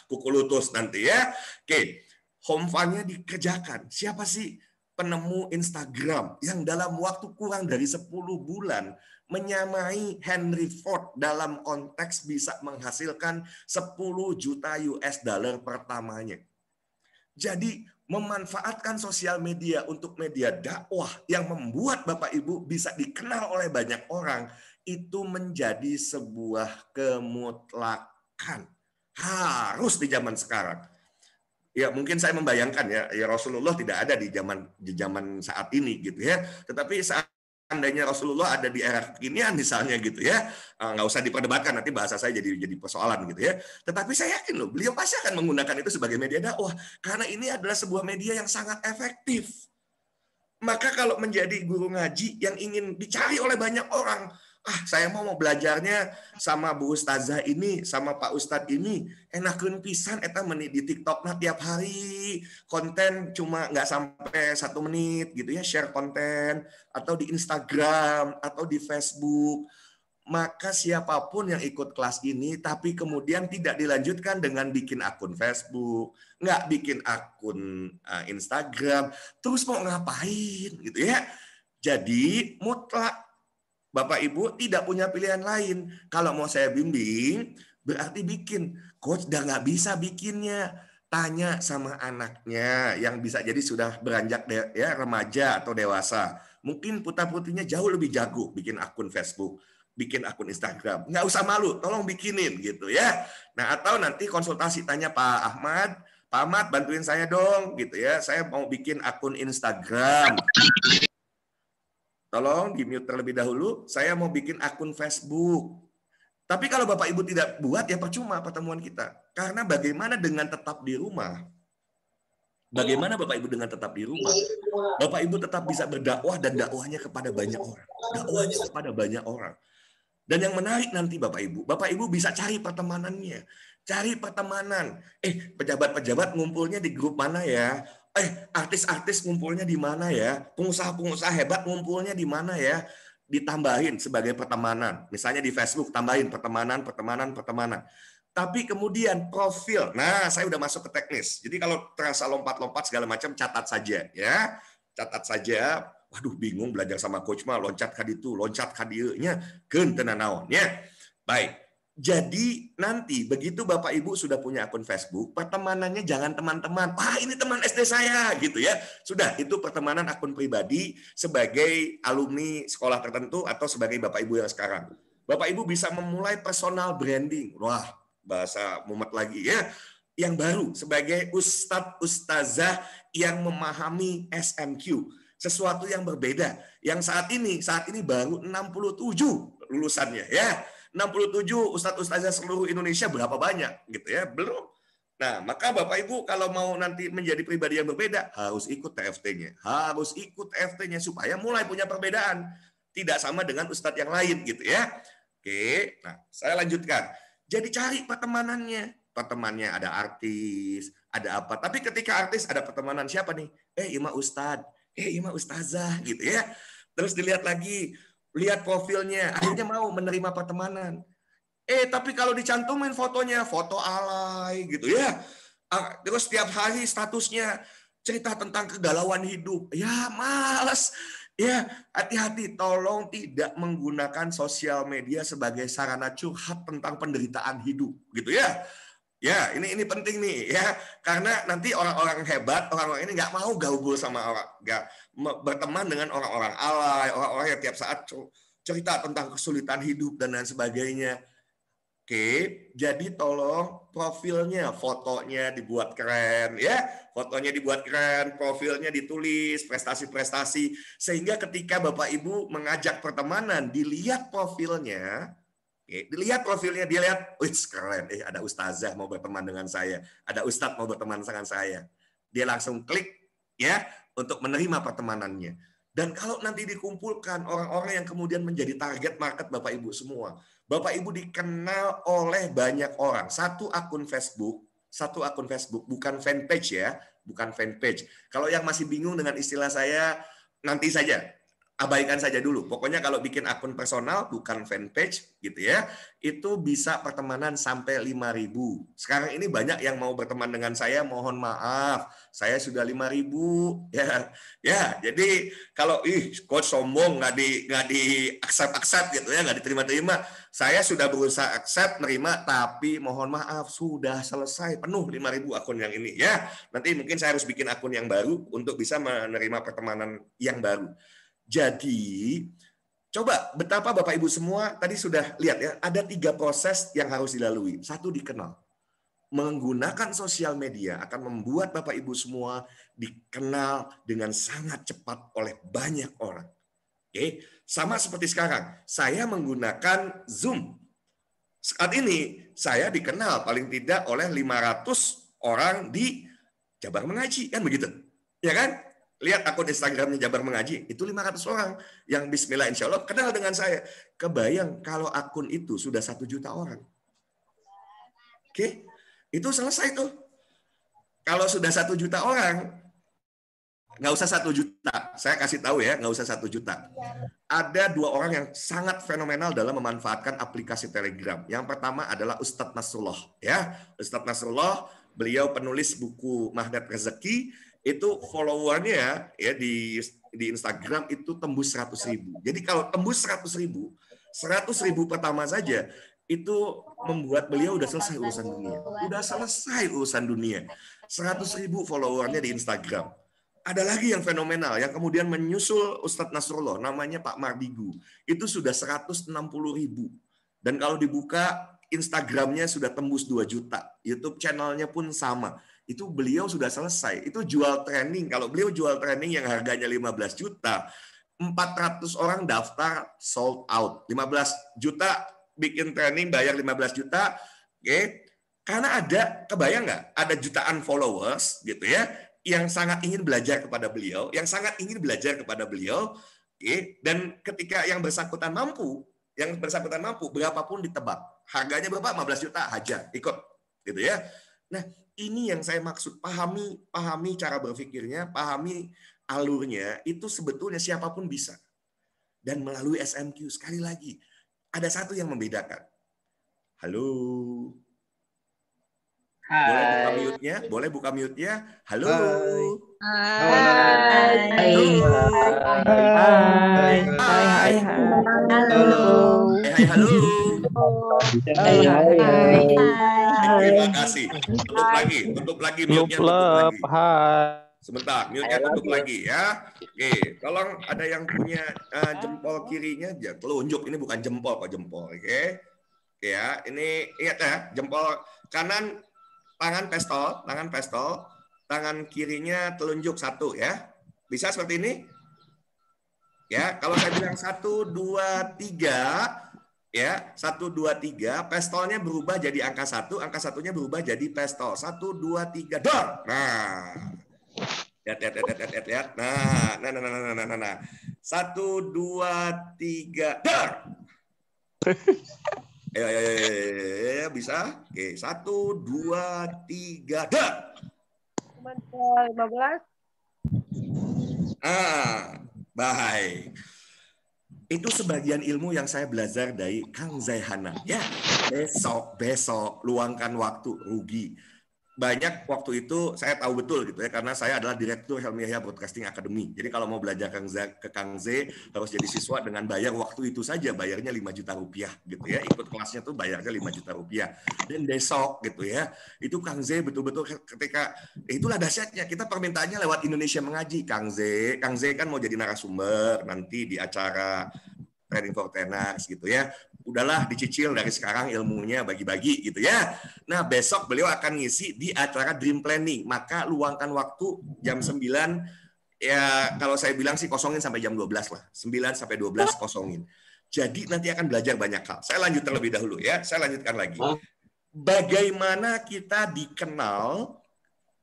Pukul lutus nanti ya. Oke, home fun-nya dikerjakan. Siapa sih penemu Instagram yang dalam waktu kurang dari 10 bulan menyamai Henry Ford dalam konteks bisa menghasilkan 10 juta US dollar pertamanya. Jadi memanfaatkan sosial media untuk media dakwah yang membuat Bapak Ibu bisa dikenal oleh banyak orang, itu menjadi sebuah kemutlakan. Harus di zaman sekarang. Ya mungkin saya membayangkan ya Rasulullah tidak ada di zaman saat ini gitu ya. Tetapi seandainya Rasulullah ada di era kekinian misalnya gitu ya, nggak usah diperdebatkan, nanti bahasa saya jadi persoalan gitu ya. Tetapi saya yakin loh, beliau pasti akan menggunakan itu sebagai media dakwah karena ini adalah sebuah media yang sangat efektif. Maka kalau menjadi guru ngaji yang ingin dicari oleh banyak orang, saya mau belajarnya sama Bu Ustazah ini, sama Pak Ustadz ini, enakeun pisan eta menit di TikTok nah tiap hari konten cuma nggak sampai 1 menit gitu ya, share konten atau di Instagram atau di Facebook. Maka siapapun yang ikut kelas ini tapi kemudian tidak dilanjutkan dengan bikin akun Facebook, nggak bikin akun Instagram, terus mau ngapain gitu ya. Jadi mutlak Bapak Ibu tidak punya pilihan lain. Kalau mau saya bimbing, berarti bikin. Coach udah nggak bisa bikinnya. Tanya sama anaknya yang bisa jadi sudah beranjak ya remaja atau dewasa. Mungkin putra-putrinya jauh lebih jago bikin akun Facebook, bikin akun Instagram. Nggak usah malu, tolong bikinin gitu ya. Nah, atau nanti konsultasi tanya Pak Ahmad bantuin saya dong gitu ya. Saya mau bikin akun Instagram. Tolong di-mute terlebih dahulu. Saya mau bikin akun Facebook. Tapi kalau Bapak Ibu tidak buat, ya percuma pertemuan kita. Karena bagaimana dengan tetap di rumah? Bagaimana Bapak Ibu dengan tetap di rumah? Bapak Ibu tetap bisa berdakwah dan dakwahnya kepada banyak orang. Dakwahnya kepada banyak orang. Dan yang menarik nanti Bapak Ibu bisa cari pertemanannya. Cari pertemanan. Pejabat-pejabat ngumpulnya di grup mana ya? Artis-artis ngumpulnya di mana ya? Pengusaha-pengusaha hebat ngumpulnya di mana ya? Ditambahin sebagai pertemanan. Misalnya di Facebook tambahin pertemanan. Tapi kemudian profil. Nah, saya udah masuk ke teknis. Jadi kalau terasa lompat-lompat segala macam catat saja ya. Catat saja. Waduh, bingung belajar sama coach mah loncat ka ditu, loncat ka dieu nya keun teu nanaon ya. Baik. Jadi nanti begitu Bapak Ibu sudah punya akun Facebook, pertemanannya jangan teman-teman. Wah, ini teman SD saya gitu ya. Sudah, itu pertemanan akun pribadi sebagai alumni sekolah tertentu atau sebagai Bapak Ibu yang sekarang. Bapak Ibu bisa memulai personal branding. Wah, bahasa mumet lagi ya. Yang baru sebagai ustadz ustazah yang memahami SMQ. Sesuatu yang berbeda. Yang saat ini baru 67 lulusannya ya. 67 ustadz-ustazah seluruh Indonesia berapa banyak gitu ya? Belum. Nah, maka Bapak Ibu kalau mau nanti menjadi pribadi yang berbeda harus ikut TFT-nya. Harus ikut TFT-nya supaya mulai punya perbedaan. Tidak sama dengan ustadz yang lain gitu ya. Oke, nah saya lanjutkan. Jadi cari pertemanannya. Pertemanannya ada artis, ada apa. Tapi ketika artis ada pertemanan siapa nih? Ima ustadz, Ima ustazah gitu ya. Terus dilihat lagi, lihat profilnya, akhirnya mau menerima pertemanan. Tapi kalau dicantumin fotonya, foto alay gitu ya. Terus setiap hari statusnya cerita tentang kegalauan hidup. Ya males. Ya, hati-hati. Tolong tidak menggunakan sosial media sebagai sarana curhat tentang penderitaan hidup. Gitu ya. Ya, ini penting nih ya. Karena nanti orang-orang hebat, orang-orang ini nggak mau gaul sama orang. Nggak berteman dengan orang-orang alay, orang-orang yang tiap saat cerita tentang kesulitan hidup dan lain sebagainya. Oke, jadi tolong profilnya, fotonya dibuat keren ya. Fotonya dibuat keren, profilnya ditulis, prestasi-prestasi. Sehingga ketika Bapak Ibu mengajak pertemanan, dilihat profilnya, dia lihat, wih keren, ada ustazah mau berteman dengan saya, ada ustadz mau berteman dengan saya. Dia langsung klik ya untuk menerima pertemanannya. Dan kalau nanti dikumpulkan orang-orang yang kemudian menjadi target market Bapak Ibu semua, Bapak Ibu dikenal oleh banyak orang. Satu akun Facebook, bukan fanpage ya, bukan fanpage. Kalau yang masih bingung dengan istilah saya, nanti saja. Abaikan saja dulu. Pokoknya kalau bikin akun personal, bukan fanpage gitu ya, itu bisa pertemanan sampai 5.000. Sekarang ini banyak yang mau berteman dengan saya, mohon maaf, saya sudah 5.000 ya. Ya, jadi kalau coach sombong nggak di accept gitu ya, nggak diterima-terima. Saya sudah berusaha accept, nerima, tapi mohon maaf sudah selesai penuh 5.000 akun yang ini ya. Nanti mungkin saya harus bikin akun yang baru untuk bisa menerima pertemanan yang baru. Jadi, coba betapa Bapak Ibu semua tadi sudah lihat ya, ada 3 proses yang harus dilalui. 1, dikenal. Menggunakan sosial media akan membuat Bapak Ibu semua dikenal dengan sangat cepat oleh banyak orang. Oke, sama seperti sekarang. Saya menggunakan Zoom. Saat ini saya dikenal paling tidak oleh 500 orang di Jabar Mengaji, kan begitu? Ya kan? Lihat akun Instagramnya Jabar Mengaji, itu 500 orang yang bismillah insya Allah kenal dengan saya. Kebayang kalau akun itu sudah 1 juta orang. Oke, itu selesai tuh. Kalau sudah 1 juta orang, nggak usah 1 juta. Saya kasih tahu ya, nggak usah 1 juta. Ada 2 orang yang sangat fenomenal dalam memanfaatkan aplikasi Telegram. Yang pertama adalah Ustadz Nasrullah. Ya, Ustadz Nasrullah, beliau penulis buku Magnet Rezeki. Itu followernya ya di Instagram itu tembus 100.000. Jadi kalau tembus 100.000 pertama saja itu membuat beliau udah selesai urusan dunia. Udah selesai urusan dunia. 100.000 followernya di Instagram. Ada lagi yang fenomenal, yang kemudian menyusul Ustadz Nasrullah, namanya Pak Mardigu. Itu sudah 160.000. Dan kalau dibuka, Instagramnya sudah tembus 2 juta. YouTube channelnya pun sama. Itu beliau sudah selesai. Itu jual training. Kalau beliau jual training yang harganya 15 juta, 400 orang daftar sold out. 15 juta bikin training bayar 15 juta, oke? Karena kebayang nggak? Ada jutaan followers gitu ya, yang sangat ingin belajar kepada beliau, oke? Dan ketika yang bersangkutan mampu, berapapun ditebak. Harganya berapa? 15 juta, hajar, ikut, gitu ya. Nah, ini yang saya maksud, pahami cara berpikirnya, pahami alurnya, itu sebetulnya siapapun bisa. Dan melalui SMQ, sekali lagi, ada satu yang membedakan. Halo. Boleh buka mute-nya? Halo. Hai. Halo. Halo. Terima kasih. Tutup lagi mute-nya, tutup lagi. Sebentar, mute-nya tutup lagi ya. Oke, tolong ada yang punya jempol kirinya, telunjuk. Ini bukan jempol kok, jempol. Oke. Ya, ini ingat ya, jempol kanan tangan pestol, tangan kirinya telunjuk 1 ya. Bisa seperti ini? Ya, kalau saya bilang 1, 2, 3 ya, 1, 2, 3, pestolnya berubah jadi angka 1, angka 1-nya berubah jadi pestol. 1, 2, 3, dor. Nah. Lihat. Nah. 1, 2, 3, dor. Ya, bisa. Oke, 1, 2, 3, dor. 15. Baik. Itu sebagian ilmu yang saya belajar dari Kang Zaihana. Ya, besok luangkan waktu, rugi. Banyak waktu itu saya tahu betul gitu ya, karena saya adalah direktur Helmi Yahya Broadcasting Academy. Jadi kalau mau belajar ke Kang Z harus jadi siswa dengan bayar waktu itu saja, bayarnya 5 juta rupiah gitu ya. Ikut kelasnya tuh bayarnya 5 juta rupiah. Dan besok gitu ya, itu Kang Z betul-betul ketika itulah dahsyatnya, kita permintaannya lewat Indonesia Mengaji. Kang Z kan mau jadi narasumber nanti di acara Training for Tenors gitu ya. Udahlah dicicil dari sekarang ilmunya, bagi-bagi gitu ya. Nah, besok beliau akan ngisi di acara Dream Planning. Maka luangkan waktu jam 9, ya kalau saya bilang sih kosongin sampai jam 12 lah. 9 sampai 12 kosongin. Jadi nanti akan belajar banyak hal. Saya lanjut terlebih dahulu ya. Saya lanjutkan lagi. Bagaimana kita dikenal,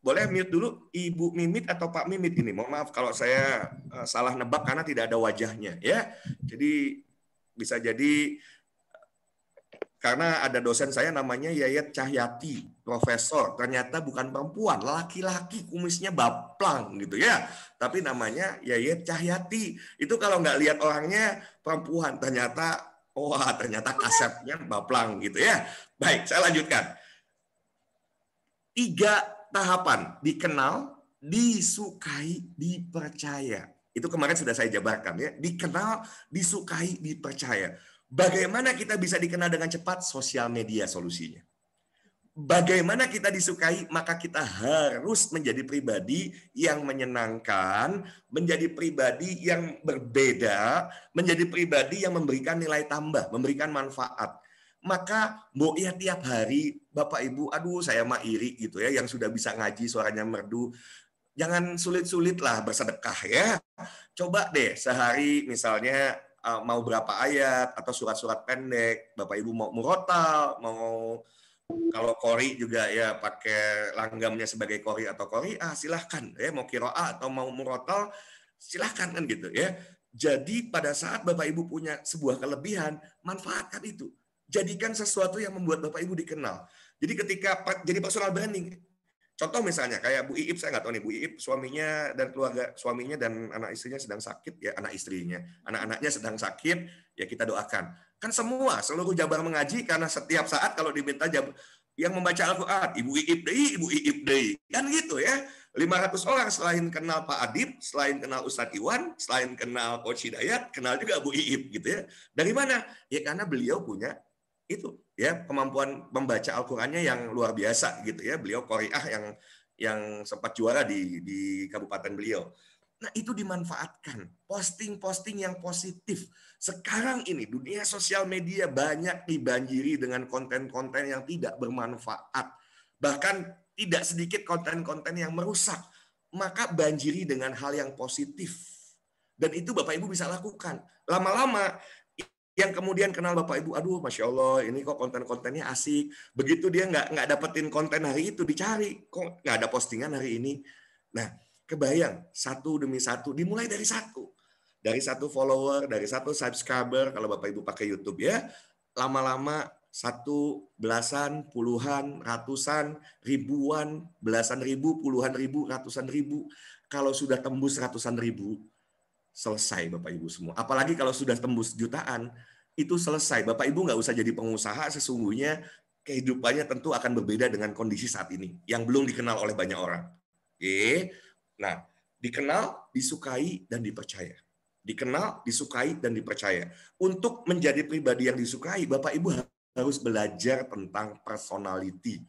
boleh mute dulu Ibu Mimit atau Pak Mimit ini. Mohon maaf kalau saya salah nebak karena tidak ada wajahnya ya. Jadi bisa jadi karena ada dosen saya namanya Yayat Cahyati, profesor. Ternyata bukan perempuan, laki-laki kumisnya baplang gitu ya. Tapi namanya Yayat Cahyati. Itu kalau nggak lihat orangnya perempuan, ternyata kasepnya baplang gitu ya. Baik, saya lanjutkan. 3 tahapan: dikenal, disukai, dipercaya. Itu kemarin sudah saya jabarkan ya. Dikenal, disukai, dipercaya. Bagaimana kita bisa dikenal dengan cepat? Sosial media solusinya. Bagaimana kita disukai? Maka kita harus menjadi pribadi yang menyenangkan, menjadi pribadi yang berbeda, menjadi pribadi yang memberikan nilai tambah, memberikan manfaat. Maka Mbok ya tiap hari, Bapak Ibu, aduh saya mah iri gitu ya, yang sudah bisa ngaji suaranya merdu. Jangan sulit-sulit lah bersedekah ya. Coba deh sehari misalnya mau berapa ayat atau surat-surat pendek, Bapak Ibu mau murotal, mau kalau qori juga ya pakai langgamnya sebagai qori atau qori, silahkan ya, mau qiraah atau mau murotal silahkan kan gitu ya. Jadi pada saat Bapak Ibu punya sebuah kelebihan, manfaatkan itu. Jadikan sesuatu yang membuat Bapak Ibu dikenal. Jadi ketika jadi personal branding, contoh misalnya kayak Bu Iip, saya nggak tahu nih, Bu Iip suaminya dan keluarga suaminya dan anak istrinya sedang sakit ya, anak-anaknya sedang sakit ya, kita doakan. Kan seluruh Jabar Mengaji, karena setiap saat kalau diminta yang membaca Al-Qur'an, Ibu Iip deh, kan gitu ya. 500 orang selain kenal Pak Adib, selain kenal Ustadz Iwan, selain kenal Coach Hidayat, kenal juga Bu Iip gitu ya. Dari mana? Ya karena beliau punya Itu ya kemampuan membaca Al-Qur'annya yang luar biasa gitu ya. Beliau qari'ah yang sempat juara di kabupaten beliau. Nah, itu dimanfaatkan. Posting-posting yang positif. Sekarang ini dunia sosial media banyak dibanjiri dengan konten-konten yang tidak bermanfaat. Bahkan tidak sedikit konten-konten yang merusak. Maka banjiri dengan hal yang positif. Dan itu Bapak Ibu bisa lakukan. Lama-lama yang kemudian kenal Bapak Ibu, aduh Masya Allah, ini kok konten-kontennya asik. Begitu dia nggak dapetin konten hari itu, dicari. Kok nggak ada postingan hari ini? Nah, kebayang, satu demi satu, dimulai dari satu. Dari satu follower, dari satu subscriber, kalau Bapak Ibu pakai YouTube ya, lama-lama satu, belasan, puluhan, ratusan, ribuan, belasan ribu, puluhan ribu, ratusan ribu. Kalau sudah tembus ratusan ribu, selesai Bapak Ibu semua. Apalagi kalau sudah tembus jutaan, itu selesai. Bapak Ibu nggak usah jadi pengusaha, sesungguhnya kehidupannya tentu akan berbeda dengan kondisi saat ini, yang belum dikenal oleh banyak orang. Oke. Nah, dikenal, disukai, dan dipercaya. Dikenal, disukai, dan dipercaya. Untuk menjadi pribadi yang disukai, Bapak Ibu harus belajar tentang personality.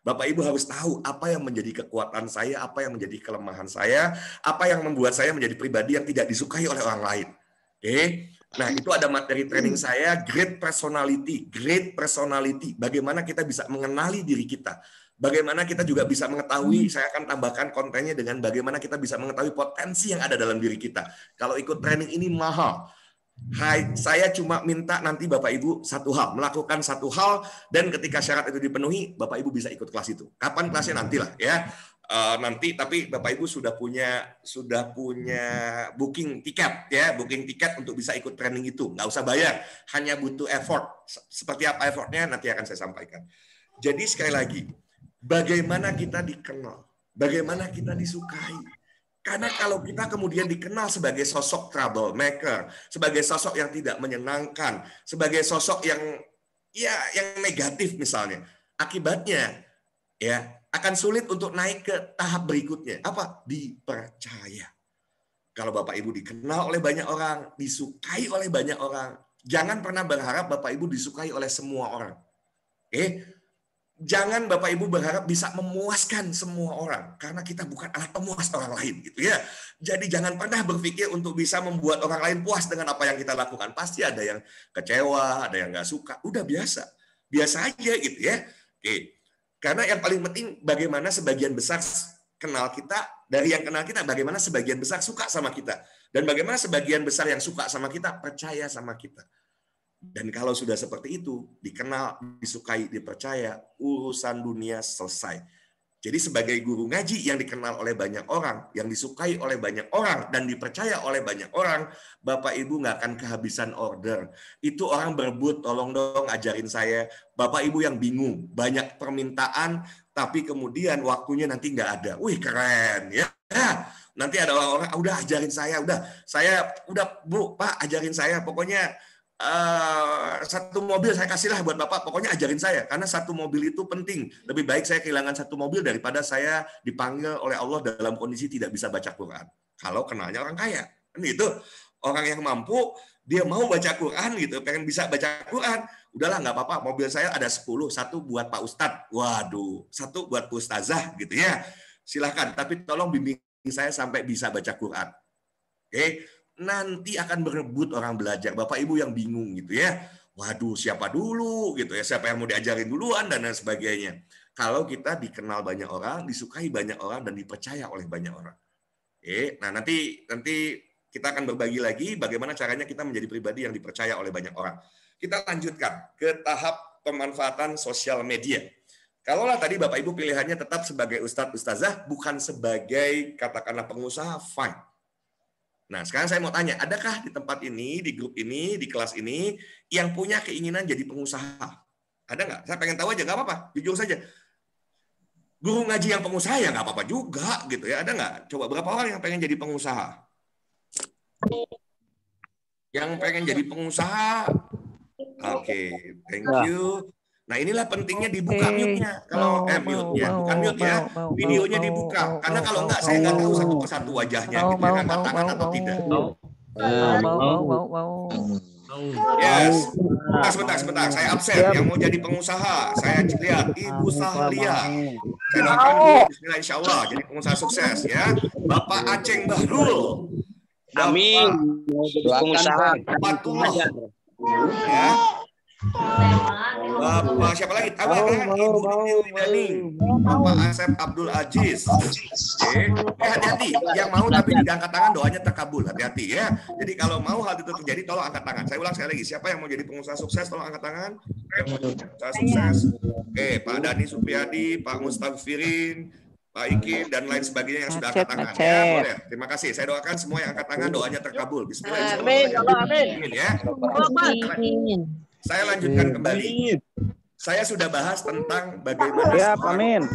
Bapak Ibu harus tahu apa yang menjadi kekuatan saya, apa yang menjadi kelemahan saya, apa yang membuat saya menjadi pribadi yang tidak disukai oleh orang lain. Oke. Nah, itu ada materi training saya, Great Personality. Great Personality. Bagaimana kita bisa mengenali diri kita. Bagaimana kita juga bisa mengetahui, saya akan tambahkan kontennya dengan bagaimana kita bisa mengetahui potensi yang ada dalam diri kita. Kalau ikut training ini mahal. Hai, saya cuma minta nanti Bapak Ibu satu hal, melakukan satu hal, dan ketika syarat itu dipenuhi, Bapak Ibu bisa ikut kelas itu. Kapan kelasnya nantilah ya. Nanti tapi Bapak Ibu sudah punya booking tiket ya, booking tiket untuk bisa ikut training itu. Nggak usah bayar, hanya butuh effort. Seperti apa effortnya nanti akan saya sampaikan. Jadi sekali lagi, bagaimana kita dikenal, bagaimana kita disukai. Karena kalau kita kemudian dikenal sebagai sosok troublemaker, sebagai sosok yang tidak menyenangkan, sebagai sosok yang negatif misalnya, akibatnya ya akan sulit untuk naik ke tahap berikutnya. Apa? Dipercaya. Kalau Bapak Ibu dikenal oleh banyak orang, disukai oleh banyak orang, jangan pernah berharap Bapak Ibu disukai oleh semua orang. Jangan Bapak Ibu berharap bisa memuaskan semua orang, karena kita bukan alat pemuas orang lain gitu ya. Jadi jangan pernah berpikir untuk bisa membuat orang lain puas dengan apa yang kita lakukan. Pasti ada yang kecewa, ada yang nggak suka. Udah biasa aja gitu ya. Oke. Karena yang paling penting bagaimana sebagian besar kenal kita, dari yang kenal kita bagaimana sebagian besar suka sama kita, dan bagaimana sebagian besar yang suka sama kita percaya sama kita. Dan kalau sudah seperti itu, dikenal, disukai, dipercaya, urusan dunia selesai. Jadi sebagai guru ngaji yang dikenal oleh banyak orang, yang disukai oleh banyak orang, dan dipercaya oleh banyak orang, Bapak Ibu nggak akan kehabisan order. Itu orang berebut, tolong dong ajarin saya. Bapak Ibu yang bingung, banyak permintaan, tapi kemudian waktunya nanti nggak ada. Wih keren ya. Nanti ada orang-orang, udah ajarin saya, udah Bu, Pak ajarin saya, pokoknya satu mobil saya kasihlah buat Bapak, pokoknya ajarin saya, karena satu mobil itu penting. Lebih baik saya kehilangan satu mobil daripada saya dipanggil oleh Allah dalam kondisi tidak bisa baca Quran. Kalau kenalnya orang kaya, kan itu orang yang mampu, dia mau baca Quran gitu, pengen bisa baca Quran, udahlah nggak apa-apa, mobil saya ada 10, satu buat Pak Ustadz, waduh, satu buat Bu Ustazah gitu ya, silahkan, tapi tolong bimbing saya sampai bisa baca Quran. Oke. Nanti akan berebut orang belajar. Bapak Ibu yang bingung gitu ya. Waduh, siapa dulu gitu ya. Siapa yang mau diajarin duluan dan lain sebagainya. Kalau kita dikenal banyak orang, disukai banyak orang, dan dipercaya oleh banyak orang. Nah nanti kita akan berbagi lagi bagaimana caranya kita menjadi pribadi yang dipercaya oleh banyak orang. Kita lanjutkan ke tahap pemanfaatan sosial media. Kalaulah tadi Bapak Ibu pilihannya tetap sebagai Ustadz Ustazah, bukan sebagai katakanlah pengusaha, fine. Nah, sekarang saya mau tanya, adakah di tempat ini, di grup ini, di kelas ini, yang punya keinginan jadi pengusaha? Ada nggak? Saya pengen tahu aja, nggak apa-apa, jujur saja. Guru ngaji yang pengusaha ya nggak apa-apa juga, gitu ya. Ada nggak? Coba berapa orang yang pengen jadi pengusaha? Yang pengen jadi pengusaha? Oke, thank you. Nah, inilah pentingnya dibuka mute-nya. Kalau mute-nya, bukan mute ya, videonya dibuka. Karena kalau enggak, saya nggak tahu satu persatu wajahnya, gitu ya, angkat tangan atau tidak. Yes. Sebentar. Saya absen. Yang mau jadi pengusaha, saya lihat Ibu Sahlia. Saya doakan Bu, Bismillah insya Allah jadi pengusaha sukses ya. Bapak Aceng Bahrul. Amin. Pengusaha. Fatullah. Ya. Bapak siapa lagi? Ibu Widani. Bapak Asep Abdul Aziz. Oke. Hati-hati. Yang mau tapi tidak angkat tangan doanya terkabul. Hati-hati ya. Jadi kalau mau hal itu terjadi tolong angkat tangan. Saya ulang sekali lagi. Siapa yang mau jadi pengusaha sukses tolong angkat tangan. Pengusaha sukses. Oke, Pak Dani Supriyadi, Pak Mustafirin, Pak Ikin dan lain sebagainya yang sudah angkat tangan. Ya, boleh. Terima kasih. Saya doakan semua yang angkat tangan doanya terkabul. Bismillah. Amin ya. Saya lanjutkan kembali. Saya sudah bahas tentang bagaimana. Ya, amin.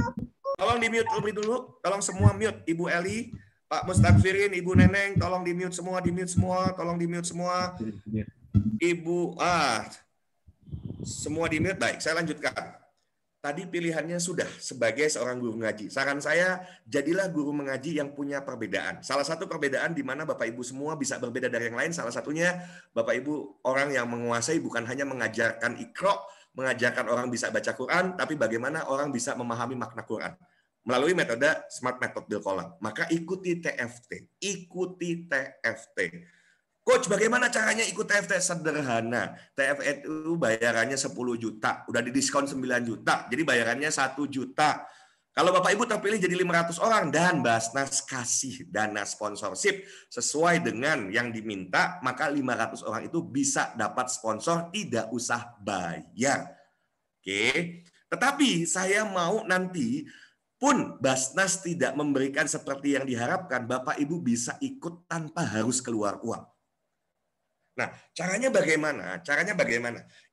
Tolong di mute lebih dulu. Tolong semua mute. Ibu Eli, Pak Mustafirin, Ibu Neneng, tolong di mute semua, tolong di mute semua. Ibu, semua di mute. Baik, saya lanjutkan. Tadi pilihannya sudah sebagai seorang guru ngaji. Saran saya, jadilah guru mengaji yang punya perbedaan. Salah satu perbedaan di mana Bapak Ibu semua bisa berbeda dari yang lain, salah satunya Bapak Ibu orang yang menguasai bukan hanya mengajarkan Iqra, mengajarkan orang bisa baca Quran, tapi bagaimana orang bisa memahami makna Quran melalui metode Smart Method Bil Qalam. Maka ikuti TFT. Coach, bagaimana caranya ikut TFT? Sederhana. TFT itu bayarannya 10 juta, udah didiskon 9 juta, jadi bayarannya 1 juta. Kalau Bapak Ibu terpilih jadi 500 orang dan Basnas kasih dana sponsorship sesuai dengan yang diminta, maka 500 orang itu bisa dapat sponsor, tidak usah bayar. Oke. Tetapi saya mau nanti pun Basnas tidak memberikan seperti yang diharapkan, Bapak Ibu bisa ikut tanpa harus keluar uang. Nah, caranya bagaimana?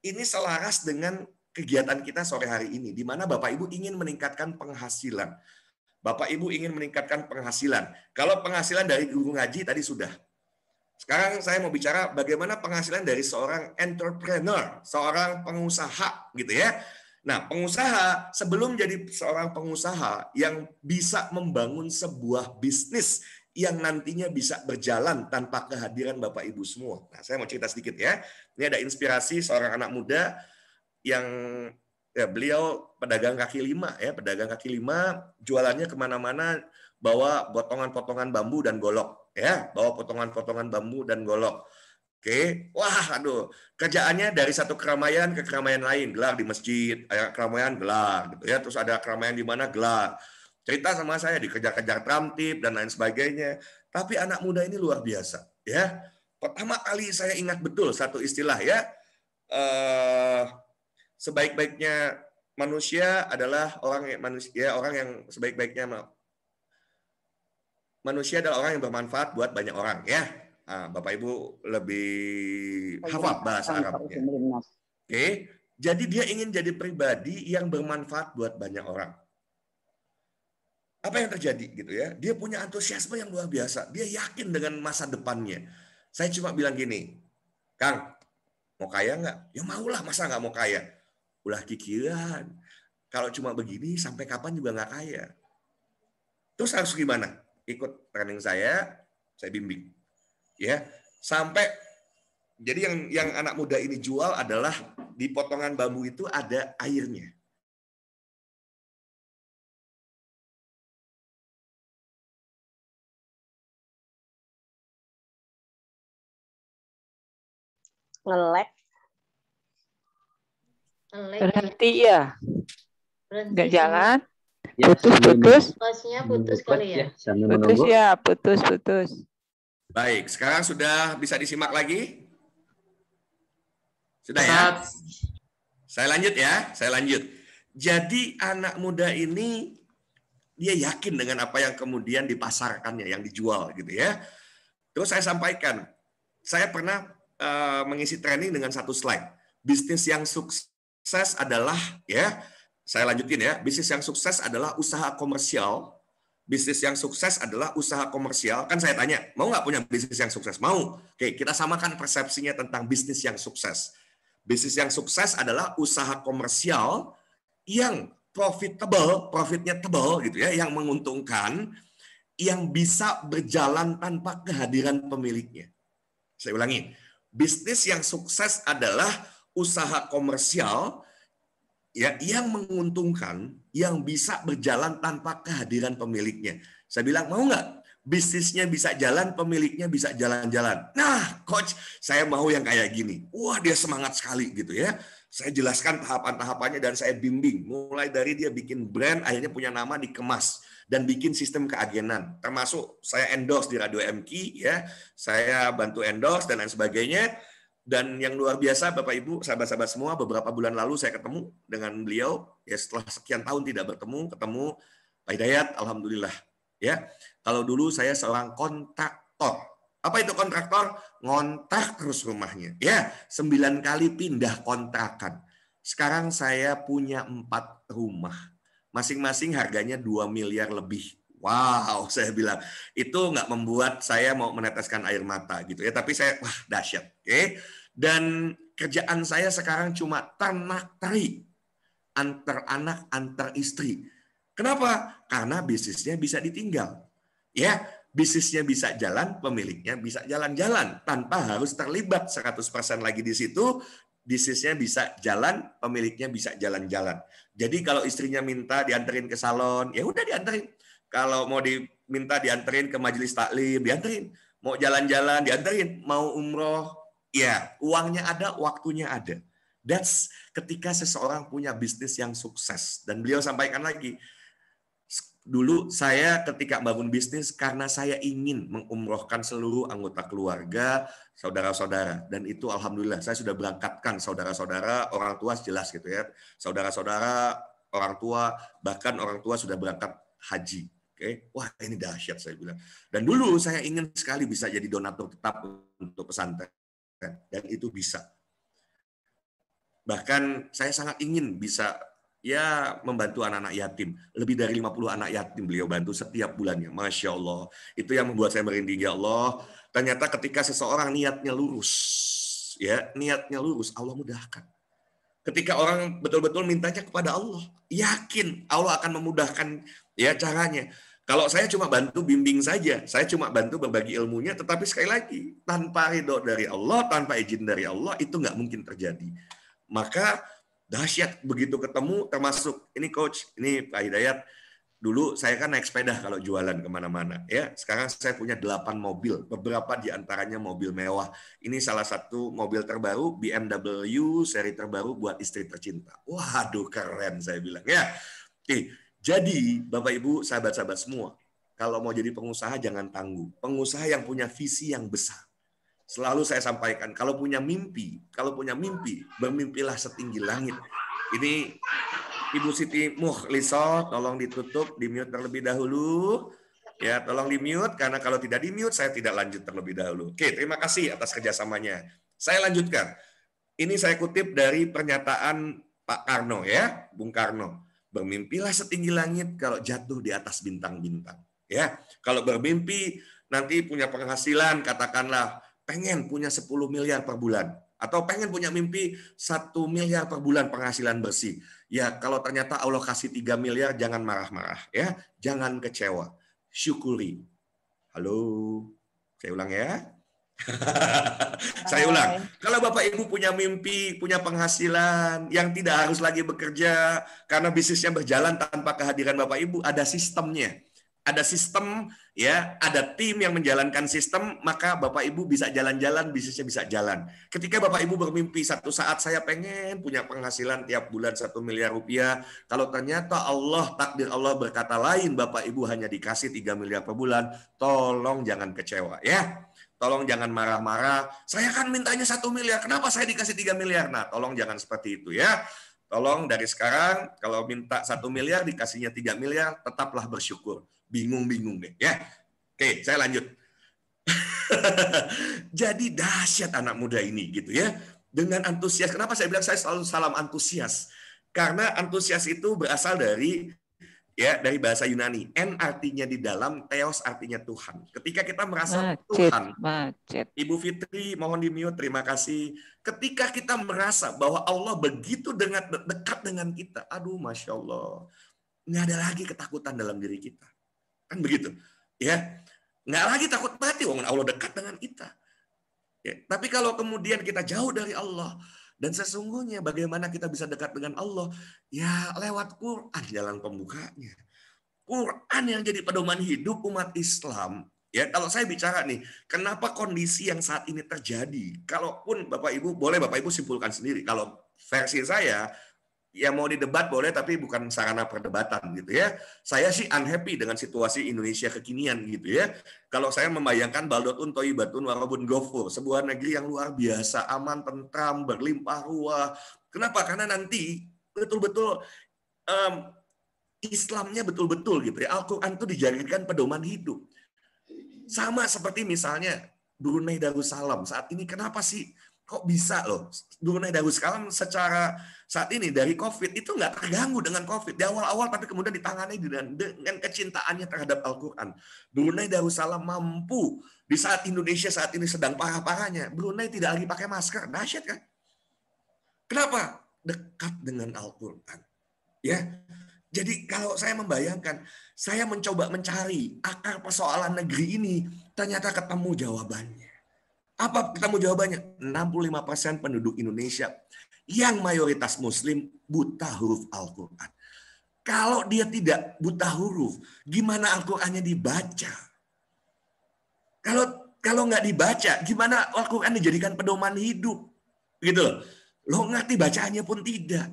Ini selaras dengan kegiatan kita sore hari ini, di mana Bapak Ibu ingin meningkatkan penghasilan. Kalau penghasilan dari guru ngaji tadi sudah. Sekarang saya mau bicara bagaimana penghasilan dari seorang entrepreneur, seorang pengusaha, gitu ya. Nah, pengusaha, sebelum jadi seorang pengusaha yang bisa membangun sebuah bisnis yang nantinya bisa berjalan tanpa kehadiran Bapak Ibu semua. Nah, saya mau cerita sedikit ya. Ini ada inspirasi seorang anak muda yang beliau pedagang kaki lima ya, jualannya kemana-mana bawa potongan-potongan bambu dan golok ya, Oke, wah, kerjaannya dari satu keramaian ke keramaian lain, gelar di masjid, ada keramaian gelar, gitu ya, terus ada keramaian di mana gelar. Cerita sama saya dikejar-kejar tramtip dan lain sebagainya. Tapi anak muda ini luar biasa, ya. Pertama kali saya ingat betul satu istilah ya. Sebaik-baiknya manusia adalah orang yang sebaik-baiknya manusia adalah orang yang bermanfaat buat banyak orang ya. Bapak Ibu lebih hafal bahasa Arabnya. Oke, jadi dia ingin jadi pribadi yang bermanfaat buat banyak orang. Apa yang terjadi gitu ya? Dia punya antusiasme yang luar biasa. Dia yakin dengan masa depannya. Saya cuma bilang gini, Kang, mau kaya nggak? Ya maulah, masa nggak mau kaya? Ulah kikiran. Kalau cuma begini, sampai kapan juga nggak kaya. Terus harus gimana? Ikut training saya bimbing. Ya, sampai jadi yang anak muda ini jual adalah di potongan bambu itu ada airnya. Ngelek. Berhenti ya? Nggak jalan? Ya, Putus. Kosnya putus kali ya? Putus. Baik, sekarang sudah bisa disimak lagi? Sudah ya? Saya lanjut. Jadi anak muda ini dia yakin dengan apa yang kemudian dipasarkannya, yang dijual gitu ya. Terus saya sampaikan, saya pernah mengisi training dengan satu slide. Bisnis yang sukses adalah ya, saya lanjutin ya. Bisnis yang sukses adalah usaha komersial. Kan saya tanya, mau nggak punya bisnis yang sukses? Mau. Oke, kita samakan persepsinya tentang bisnis yang sukses. Bisnis yang sukses adalah usaha komersial yang profitnya tebal gitu ya, yang menguntungkan, yang bisa berjalan tanpa kehadiran pemiliknya. Saya ulangi, bisnis yang sukses adalah usaha komersial ya yang menguntungkan, yang bisa berjalan tanpa kehadiran pemiliknya. Saya bilang, mau nggak bisnisnya bisa jalan, pemiliknya bisa jalan-jalan? Nah, coach, saya mau yang kayak gini. Wah, dia semangat sekali gitu ya. Saya jelaskan tahapan-tahapannya dan saya bimbing. Mulai dari dia bikin brand, akhirnya punya nama, dikemas, dan bikin sistem keagenan. Termasuk saya endorse di Radio MQ, ya. Saya bantu endorse dan lain sebagainya. Dan yang luar biasa, Bapak Ibu, sahabat-sahabat semua, beberapa bulan lalu saya ketemu dengan beliau, ya setelah sekian tahun tidak ketemu Pak Hidayat, alhamdulillah. Ya, kalau dulu saya seorang kontraktor. Apa itu kontraktor? Ngontrak terus rumahnya. Ya, 9 kali pindah kontrakan. Sekarang saya punya 4 rumah. Masing-masing harganya 2 miliar lebih. Wow, saya bilang itu nggak membuat saya mau meneteskan air mata gitu ya. Tapi saya wah dahsyat. Oke. Dan kerjaan saya sekarang cuma ternak teri antar anak, antar istri. Kenapa? Karena bisnisnya bisa ditinggal. Ya, bisnisnya bisa jalan, pemiliknya bisa jalan-jalan tanpa harus terlibat 100% lagi di situ. Bisnisnya bisa jalan, pemiliknya bisa jalan-jalan. Jadi kalau istrinya minta dianterin ke salon, ya udah dianterin. Kalau mau diminta dianterin ke majelis taklim, dianterin. Mau jalan-jalan, dianterin. Mau umroh, ya uangnya ada, waktunya ada. That's ketika seseorang punya bisnis yang sukses. Dan beliau sampaikan lagi, dulu saya ketika bangun bisnis karena saya ingin mengumrohkan seluruh anggota keluarga, saudara-saudara. Dan itu alhamdulillah saya sudah berangkatkan saudara-saudara, orang tua jelas gitu ya. Saudara-saudara, orang tua, bahkan orang tua sudah berangkat haji. Oke, wah ini dahsyat saya bilang. Dan dulu saya ingin sekali bisa jadi donatur tetap untuk pesantren. Dan itu bisa. Bahkan saya sangat ingin bisa ya membantu anak-anak yatim. Lebih dari 50 anak yatim beliau bantu setiap bulannya. Masya Allah. Itu yang membuat saya merinding, ya Allah. Ternyata ketika seseorang niatnya lurus, ya niatnya lurus, Allah mudahkan. Ketika orang betul-betul mintanya kepada Allah, yakin Allah akan memudahkan ya caranya. Kalau saya cuma bantu bimbing saja, saya cuma bantu berbagi ilmunya, tetapi sekali lagi, tanpa ridho dari Allah, tanpa izin dari Allah, itu nggak mungkin terjadi. Maka dahsyat begitu ketemu, termasuk ini coach, ini Pak Hidayat, dulu saya kan naik sepeda kalau jualan kemana-mana. Ya, sekarang saya punya 8 mobil, beberapa diantaranya mobil mewah. Ini salah satu mobil terbaru, BMW seri terbaru buat istri tercinta. Waduh, keren saya bilang. Ya, oke. Jadi, Bapak Ibu, sahabat-sahabat semua, kalau mau jadi pengusaha jangan tangguh. Pengusaha yang punya visi yang besar. Selalu saya sampaikan, kalau punya mimpi, bermimpilah setinggi langit. Ini Ibu Siti Mukhliso, tolong ditutup, di-mute terlebih dahulu. Ya, tolong di-mute, karena kalau tidak di-mute, saya tidak lanjut terlebih dahulu. Oke, terima kasih atas kerjasamanya. Saya lanjutkan. Ini saya kutip dari pernyataan Pak Karno, ya, Bung Karno. Bermimpilah setinggi langit kalau jatuh di atas bintang-bintang. Ya, kalau bermimpi nanti punya penghasilan, katakanlah pengen punya 10 miliar per bulan. Atau pengen punya mimpi 1 miliar per bulan penghasilan bersih. Ya, kalau ternyata Allah kasih 3 miliar, jangan marah-marah. Ya, jangan kecewa. Syukuri. Halo, saya ulang ya. Saya ulang. Kalau Bapak Ibu punya mimpi, punya penghasilan, yang tidak harus lagi bekerja, karena bisnisnya berjalan tanpa kehadiran Bapak Ibu, ada sistemnya. Ada sistem, ya, ada tim yang menjalankan sistem, maka Bapak Ibu bisa jalan-jalan, bisnisnya bisa jalan. Ketika Bapak Ibu bermimpi satu saat saya pengen punya penghasilan tiap bulan 1 miliar rupiah, kalau ternyata takdir Allah berkata lain, Bapak Ibu hanya dikasih 3 miliar per bulan, tolong jangan kecewa, ya. Tolong jangan marah-marah, saya kan mintanya 1 miliar, kenapa saya dikasih 3 miliar? Nah, tolong jangan seperti itu, ya. Tolong dari sekarang, kalau minta 1 miliar, dikasihnya 3 miliar, tetaplah bersyukur. Bingung-bingung deh, ya. Oke, saya lanjut. Jadi dahsyat anak muda ini, gitu ya. Dengan antusias, kenapa saya bilang saya selalu salam antusias? Karena antusias itu berasal dari bahasa Yunani. En artinya di dalam, theos artinya Tuhan. Ketika kita merasa Tuhan, Ibu Fitri mohon di-mute, terima kasih. Ketika kita merasa bahwa Allah begitu dekat dengan kita, aduh Masya Allah, nggak ada lagi ketakutan dalam diri kita. Kan begitu. Ya, nggak lagi takut mati, Allah dekat dengan kita. Ya, tapi kalau kemudian kita jauh dari Allah, Dan sesungguhnya bagaimana kita bisa dekat dengan Allah? Ya lewat Quran jalan pembukanya. Quran yang jadi pedoman hidup umat Islam. Ya, kalau saya bicara nih, kenapa kondisi yang saat ini terjadi? Kalaupun Bapak Ibu, boleh Bapak Ibu simpulkan sendiri. Kalau versi saya, ya mau didebat boleh, tapi bukan sarana perdebatan gitu ya. Saya sih unhappy dengan situasi Indonesia kekinian gitu ya. Kalau saya membayangkan baldotun toibatun warabun gofur, sebuah negeri yang luar biasa, aman, tentram, berlimpah ruah. Kenapa? Karena nanti betul-betul Islamnya betul-betul gitu ya. Al-Quran itu dijadikan pedoman hidup. Sama seperti misalnya Brunei Darussalam saat ini, kenapa sih kok bisa loh Brunei Darussalam secara saat ini dari COVID itu nggak terganggu dengan COVID di awal-awal, tapi kemudian ditangani dengan kecintaannya terhadap Al-Quran. Brunei Darussalam mampu di saat Indonesia saat ini sedang parah-parahnya, Brunei tidak lagi pakai masker, dahsyat kan? Kenapa? Dekat dengan Al-Quran. Ya, jadi kalau saya membayangkan, saya mencoba mencari akar persoalan negeri ini, ternyata ketemu jawabannya. Apa ketemu jawabannya? 65% penduduk Indonesia yang mayoritas Muslim buta huruf Al-Quran. Kalau dia tidak buta huruf, gimana Al-Qurannya dibaca? Kalau nggak dibaca, gimana Al-Quran dijadikan pedoman hidup? Gitu loh. Lo ngerti bacaannya pun tidak.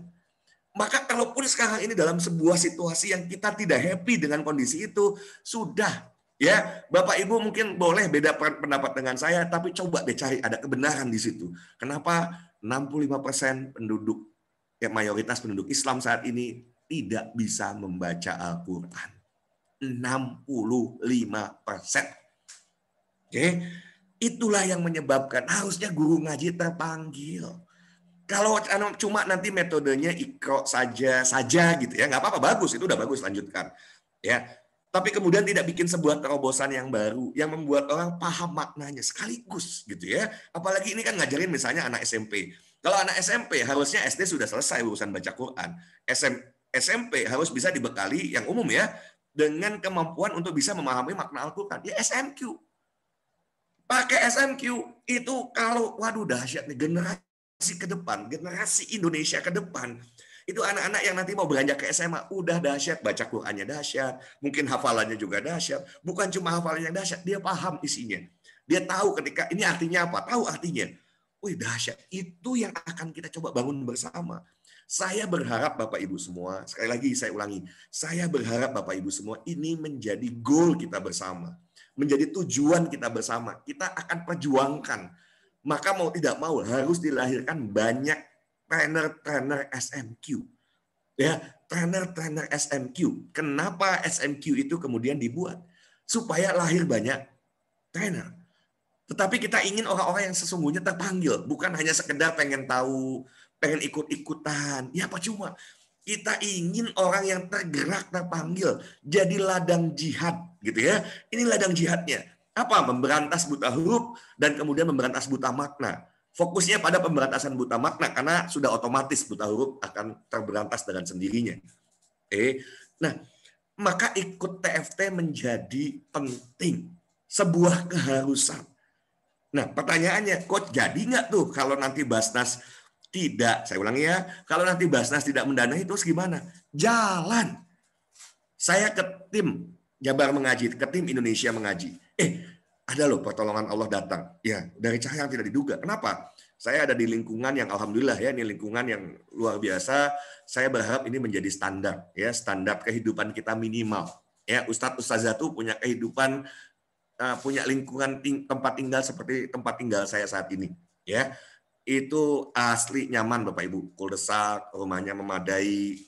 Maka kalaupun sekarang ini dalam sebuah situasi yang kita tidak happy dengan kondisi itu, sudah ya Bapak Ibu mungkin boleh beda pendapat dengan saya, tapi coba deh cari ada kebenaran di situ. Kenapa 65% penduduk, ya mayoritas penduduk Islam saat ini tidak bisa membaca Al-Quran? 65%. Oke, itulah yang menyebabkan harusnya guru ngaji terpanggil. Kalau cuma nanti metodenya ikro saja gitu ya, nggak apa-apa, bagus, itu udah bagus, lanjutkan ya. Tapi kemudian tidak bikin sebuah terobosan yang baru yang membuat orang paham maknanya sekaligus gitu ya. Apalagi ini kan ngajarin misalnya anak SMP. Kalau anak SMP harusnya SD sudah selesai urusan baca Quran. SMP harus bisa dibekali yang umum ya dengan kemampuan untuk bisa memahami makna Al-Quran. Ya SMQ. Pakai SMQ itu kalau waduh dahsyat nih generasi ke depan, generasi Indonesia ke depan, itu anak-anak yang nanti mau beranjak ke SMA, udah dahsyat, baca Qur'annya dahsyat, mungkin hafalannya juga dahsyat, bukan cuma hafalannya yang dahsyat, dia paham isinya. Dia tahu ketika ini artinya apa, tahu artinya. Wih dahsyat, itu yang akan kita coba bangun bersama. Saya berharap Bapak Ibu semua, sekali lagi saya ulangi, saya berharap Bapak Ibu semua ini menjadi goal kita bersama, menjadi tujuan kita bersama. Kita akan perjuangkan. Maka mau tidak mau harus dilahirkan banyak trainer SMQ. Ya, trainer SMQ. Kenapa SMQ itu kemudian dibuat? Supaya lahir banyak trainer. Tetapi kita ingin orang-orang yang sesungguhnya terpanggil, bukan hanya sekedar pengen tahu, pengen ikut-ikutan. Ya percuma. Kita ingin orang yang tergerak, terpanggil, jadi ladang jihad, gitu ya. Ini ladang jihadnya. Apa? Memberantas buta huruf dan kemudian memberantas buta makna. Fokusnya pada pemberantasan buta makna karena sudah otomatis buta huruf akan terberantas dengan sendirinya. Nah, maka ikut TFT menjadi penting, sebuah keharusan. Nah, pertanyaannya, kok jadi nggak tuh kalau nanti Basnas tidak, saya ulangi ya, kalau nanti Basnas tidak mendanai terus gimana? Jalan. Saya ke tim Jabar Mengaji, ke tim Indonesia Mengaji. Ada loh pertolongan Allah datang. Ya, dari cara yang tidak diduga. Kenapa? Saya ada di lingkungan yang alhamdulillah ya, ini lingkungan yang luar biasa. Saya berharap ini menjadi standar ya, standar kehidupan kita minimal. Ya, ustadz-ustazah itu punya kehidupan, punya lingkungan tempat tinggal seperti tempat tinggal saya saat ini. Ya, itu asli nyaman Bapak Ibu. Kuldesak, rumahnya memadai,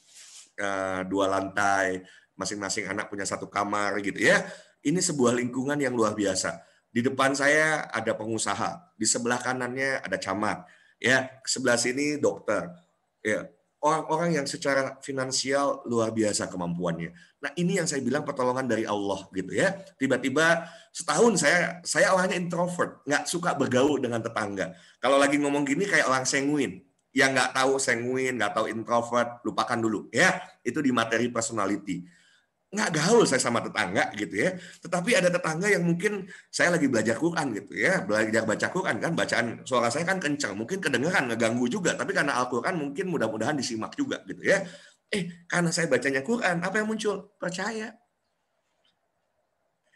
2 lantai, masing-masing anak punya 1 kamar gitu ya. Ini sebuah lingkungan yang luar biasa. Di depan saya ada pengusaha, di sebelah kanannya ada camat, ya, sebelah sini dokter, ya, orang-orang yang secara finansial luar biasa kemampuannya. Nah ini yang saya bilang pertolongan dari Allah gitu ya. Tiba-tiba setahun saya orangnya introvert, nggak suka bergaul dengan tetangga. Kalau lagi ngomong gini kayak orang sanguin, yang nggak tahu sanguin, nggak tahu introvert, lupakan dulu ya. Itu di materi personality. nggak gaul saya sama tetangga gitu ya. Tetapi ada tetangga yang mungkin saya lagi belajar Quran gitu ya, belajar baca Quran kan, bacaan suara saya kan kencang, mungkin kedengeran, ngeganggu juga, tapi karena Al-Quran mungkin mudah-mudahan disimak juga gitu ya. Karena saya bacanya Quran, apa yang muncul? Percaya.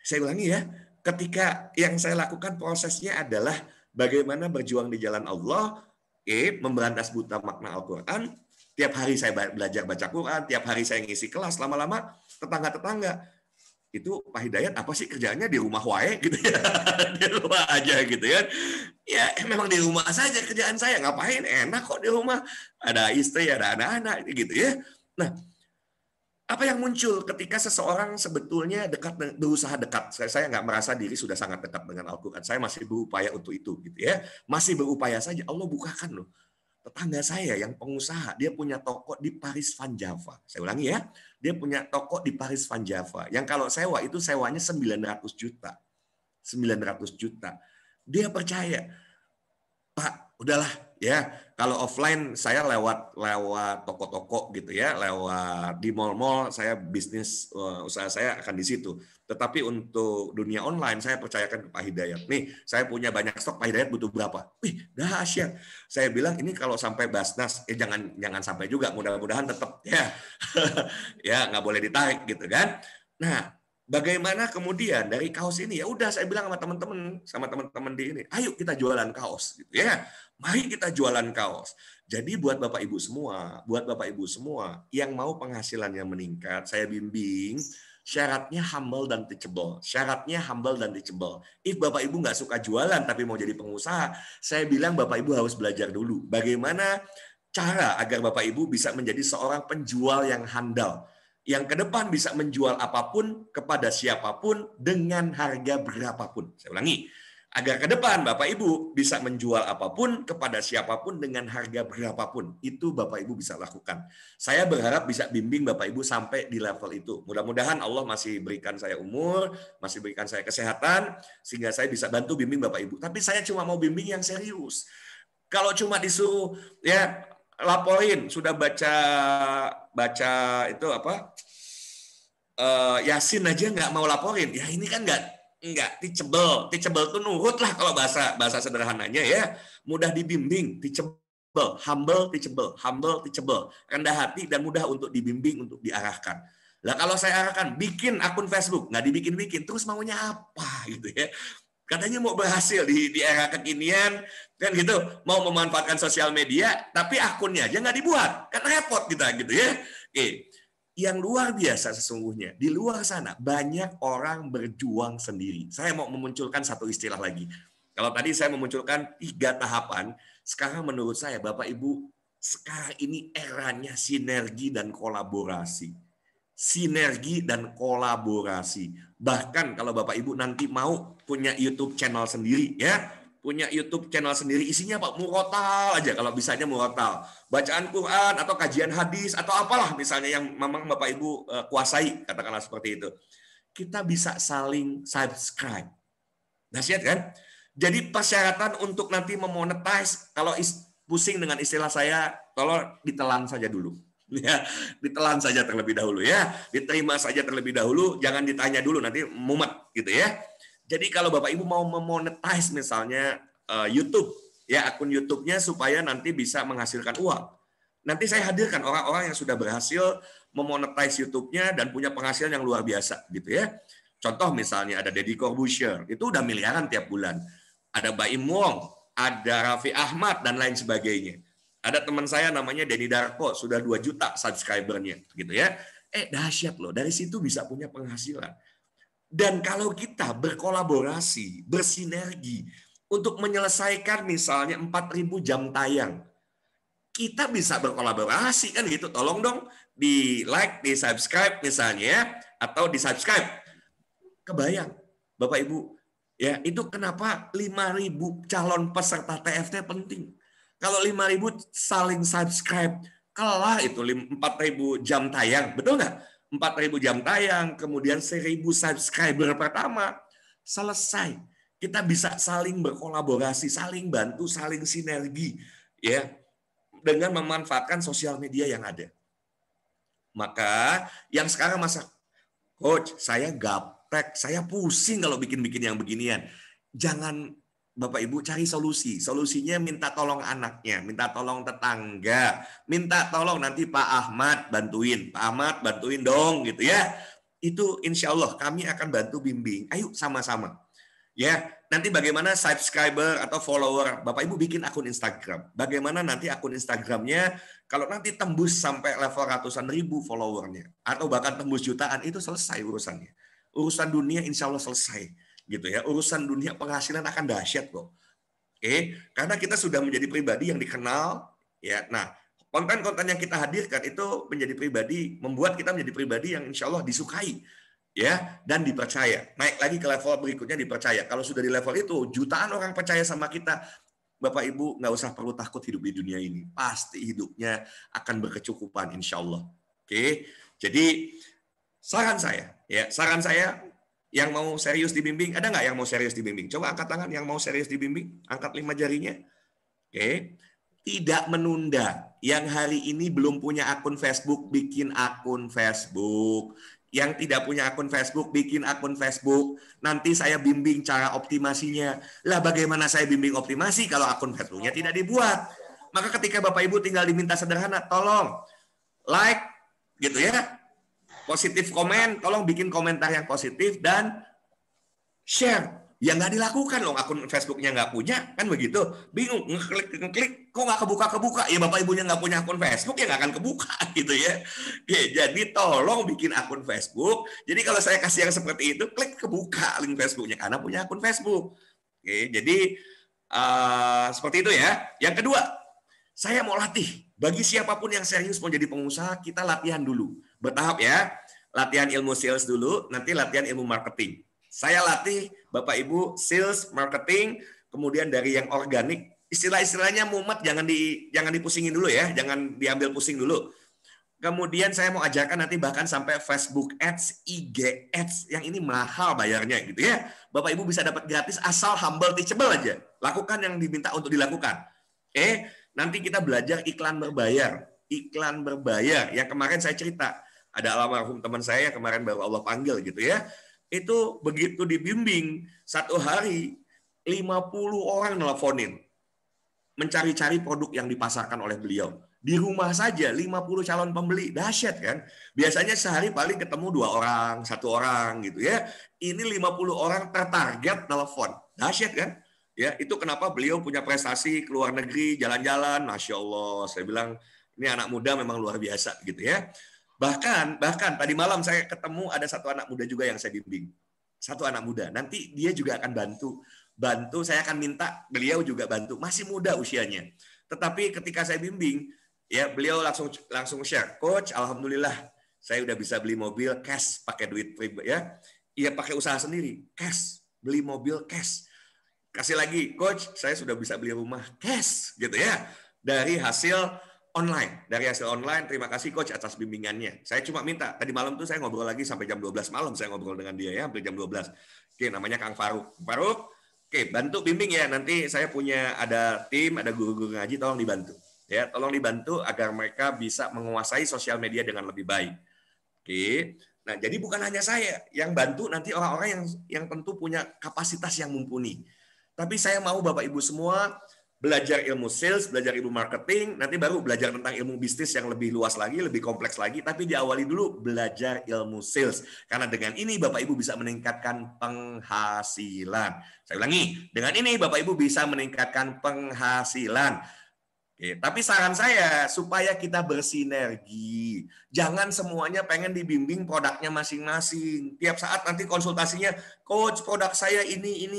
Saya ulangi ya, ketika yang saya lakukan prosesnya adalah bagaimana berjuang di jalan Allah, memberantas buta makna Al-Quran. Tiap hari saya belajar baca Quran, tiap hari saya ngisi kelas, lama-lama tetangga-tetangga, itu Pak Hidayat apa sih kerjaannya di rumah wae gitu ya, di rumah aja gitu ya. Ya memang di rumah saja kerjaan saya, ngapain, enak kok di rumah, ada istri, ada anak-anak gitu ya. Nah, apa yang muncul ketika seseorang sebetulnya berusaha dekat? Saya nggak merasa diri sudah sangat dekat dengan Al-Quran. Saya masih berupaya untuk itu, gitu ya. Masih berupaya saja. Allah bukakan loh. Tetangga saya yang pengusaha, dia punya toko di Paris Van Java. Saya ulangi ya, dia punya toko di Paris Van Java. Yang kalau sewa itu sewanya 900 juta. 900 juta. Dia percaya, Pak, udahlah ya. Kalau offline saya lewat toko-toko gitu ya, lewat di mall-mall saya bisnis usaha saya akan di situ. Tetapi untuk dunia online saya percayakan ke Pak Hidayat. Nih, saya punya banyak stok, Pak Hidayat butuh berapa? Wih, dahsyat. Saya bilang ini kalau sampai Basnas, jangan sampai juga, mudah-mudahan tetap ya. Ya, nggak boleh ditarik gitu kan. Nah, bagaimana kemudian dari kaos ini, ya udah saya bilang sama teman-teman di ini, ayo kita jualan kaos gitu ya. Mari kita jualan kaos. Jadi buat Bapak Ibu semua yang mau penghasilannya meningkat, saya bimbing, syaratnya humble dan teachable. If Bapak Ibu nggak suka jualan tapi mau jadi pengusaha, saya bilang Bapak Ibu harus belajar dulu bagaimana cara agar Bapak Ibu bisa menjadi seorang penjual yang handal, yang ke depan bisa menjual apapun kepada siapapun dengan harga berapapun. Saya ulangi, agar ke depan Bapak Ibu bisa menjual apapun kepada siapapun dengan harga berapapun. Itu Bapak Ibu bisa lakukan. Saya berharap bisa bimbing Bapak Ibu sampai di level itu. Mudah-mudahan Allah masih berikan saya umur, masih berikan saya kesehatan, sehingga saya bisa bantu bimbing Bapak Ibu. Tapi saya cuma mau bimbing yang serius. Kalau cuma disuruh ya laporin, sudah baca itu apa? Yasin aja nggak mau laporin. Ya ini kan nggak teachable. Teachable tuh nurut lah kalau bahasa sederhananya ya. Mudah dibimbing, teachable, humble, teachable, rendah hati dan mudah untuk dibimbing, untuk diarahkan. Lah kalau saya arahkan bikin akun Facebook, nggak dibikin-bikin, terus maunya apa gitu ya? Katanya mau berhasil di era kekinian kan gitu, mau memanfaatkan sosial media, tapi akunnya aja nggak dibuat, kan repot kita gitu ya. Yang luar biasa sesungguhnya, di luar sana banyak orang berjuang sendiri. Saya mau memunculkan satu istilah lagi. Kalau tadi saya memunculkan 3 tahapan, sekarang menurut saya Bapak Ibu, sekarang ini eranya sinergi dan kolaborasi. Sinergi dan kolaborasi. Bahkan kalau Bapak Ibu nanti mau punya YouTube channel sendiri ya, punya YouTube channel sendiri, isinya Pak murotal aja, kalau bisanya murotal, bacaan Quran atau kajian hadis atau apalah misalnya yang memang Bapak Ibu kuasai, katakanlah seperti itu. Kita bisa saling subscribe. Dahsyat kan? Jadi persyaratan untuk nanti memonetize, kalau pusing dengan istilah saya, tolong ditelan saja dulu. Ya, ditelan saja terlebih dahulu ya, diterima saja terlebih dahulu, jangan ditanya dulu nanti mumet gitu ya. Jadi kalau Bapak Ibu mau memonetize misalnya YouTube, ya akun YouTube-nya supaya nanti bisa menghasilkan uang. Nanti saya hadirkan orang-orang yang sudah berhasil memonetize YouTube-nya dan punya penghasilan yang luar biasa gitu ya. Contoh misalnya ada Deddy Corbuzier, itu udah miliaran tiap bulan. Ada Baim Wong, ada Raffi Ahmad dan lain sebagainya. Ada teman saya namanya Denny Darko, sudah 2 juta subscribernya gitu ya. Dahsyat loh, dari situ bisa punya penghasilan. Dan kalau kita berkolaborasi, bersinergi untuk menyelesaikan misalnya 4.000 jam tayang, kita bisa berkolaborasi kan gitu. Tolong dong di like, di subscribe misalnya, atau di subscribe. Kebayang Bapak Ibu, ya itu kenapa 5.000 calon peserta TFT penting. Kalau 5.000 saling subscribe, kalah itu 4.000 jam tayang, betul nggak? 4.000 jam tayang, kemudian 1.000 subscriber pertama, selesai. Kita bisa saling berkolaborasi, saling bantu, saling sinergi, ya, dengan memanfaatkan sosial media yang ada. Maka yang sekarang Coach, saya gaptek, saya pusing kalau bikin-bikin yang beginian. Jangan Bapak Ibu cari solusi. Solusinya minta tolong anaknya, minta tolong tetangga, minta tolong nanti Pak Ahmad bantuin. Pak Ahmad bantuin dong gitu ya. Itu insya Allah kami akan bantu bimbing. Ayo sama-sama. Ya, nanti bagaimana subscriber atau follower Bapak Ibu bikin akun Instagram. Bagaimana nanti akun Instagramnya kalau nanti tembus sampai level ratusan ribu followernya atau bahkan tembus jutaan, itu selesai urusannya. Urusan dunia insya Allah selesai. Gitu ya, urusan dunia penghasilan akan dahsyat kok. Oke, karena kita sudah menjadi pribadi yang dikenal, ya. Nah, konten-konten yang kita hadirkan itu menjadi pribadi, membuat kita menjadi pribadi yang insya Allah disukai, ya, dan dipercaya. Naik lagi ke level berikutnya dipercaya. Kalau sudah di level itu, jutaan orang percaya sama kita, Bapak Ibu nggak usah perlu takut hidup di dunia ini. Pasti hidupnya akan berkecukupan, insya Allah. Oke, jadi saran saya, yang mau serius dibimbing, ada nggak yang mau serius dibimbing? Coba angkat tangan yang mau serius dibimbing, angkat 5 jarinya. Oke, tidak menunda. Yang hari ini belum punya akun Facebook, bikin akun Facebook. Yang tidak punya akun Facebook, bikin akun Facebook. Nanti saya bimbing cara optimasinya. Lah bagaimana saya bimbing optimasi kalau akun Facebooknya tidak dibuat? Maka ketika Bapak Ibu tinggal diminta sederhana, tolong like, gitu ya. Positif komen, tolong bikin komentar yang positif dan share. Ya nggak dilakukan loh, akun Facebooknya nggak punya, kan begitu. Bingung, ngeklik, kok nggak kebuka-kebuka? Ya Bapak Ibunya nggak punya akun Facebook, ya nggak akan kebuka gitu ya. Oke, jadi tolong bikin akun Facebook. Jadi kalau saya kasih yang seperti itu, klik kebuka link Facebooknya, karena punya akun Facebook. Oke, jadi seperti itu ya. Yang kedua, saya mau latih. Bagi siapapun yang serius mau jadi pengusaha, kita latihan dulu. Bertahap ya. Latihan ilmu sales dulu, nanti latihan ilmu marketing. Saya latih Bapak Ibu sales, marketing, kemudian dari yang organik. Istilah-istilahnya mumet jangan dipusingin dulu ya, jangan diambil pusing dulu. Kemudian saya mau ajarkan nanti bahkan sampai Facebook Ads, IG Ads, yang ini mahal bayarnya gitu ya. Bapak Ibu bisa dapat gratis asal humble teachable aja. Lakukan yang diminta untuk dilakukan. Oke, nanti kita belajar iklan berbayar. Iklan berbayar yang kemarin saya cerita. Ada almarhum teman saya yang kemarin baru Allah panggil gitu ya. Itu begitu dibimbing, satu hari 50 orang nelfonin. Mencari-cari produk yang dipasarkan oleh beliau. Di rumah saja 50 calon pembeli, dahsyat kan? Biasanya sehari paling ketemu 2 orang, 1 orang gitu ya. Ini 50 orang tertarget telepon. Dahsyat kan? Ya, itu kenapa beliau punya prestasi ke luar negeri, jalan-jalan, Masya Allah. Saya bilang, ini anak muda memang luar biasa gitu ya. Bahkan tadi malam saya ketemu ada satu anak muda juga yang saya bimbing. Satu anak muda. Nanti dia juga akan bantu, saya akan minta beliau juga bantu. Masih muda usianya. Tetapi ketika saya bimbing, ya beliau langsung share, Coach, alhamdulillah saya udah bisa beli mobil cash pakai duit pribadi ya. Iya pakai usaha sendiri, cash, beli mobil cash. Kasih lagi, Coach, saya sudah bisa beli rumah cash gitu ya. Dari hasil online. Terima kasih Coach atas bimbingannya. Saya cuma minta, tadi malam tuh saya ngobrol lagi sampai jam 12 malam saya ngobrol dengan dia ya, sampai jam 12. Oke, namanya Kang Faruk. Faruk, oke, bantu bimbing ya. Nanti saya punya ada tim, ada guru-guru ngaji, tolong dibantu. Ya, tolong dibantu agar mereka bisa menguasai sosial media dengan lebih baik. Oke. Nah, jadi bukan hanya saya yang bantu, nanti orang-orang yang tentu punya kapasitas yang mumpuni. Tapi saya mau Bapak Ibu semua belajar ilmu sales, belajar ilmu marketing, nanti baru belajar tentang ilmu bisnis yang lebih luas lagi, lebih kompleks lagi, tapi diawali dulu belajar ilmu sales. Karena dengan ini Bapak Ibu bisa meningkatkan penghasilan. Saya ulangi, dengan ini Bapak Ibu bisa meningkatkan penghasilan. Oke, tapi saran saya supaya kita bersinergi. Jangan semuanya pengen dibimbing produknya masing-masing. Tiap saat nanti konsultasinya, Coach, produk saya ini.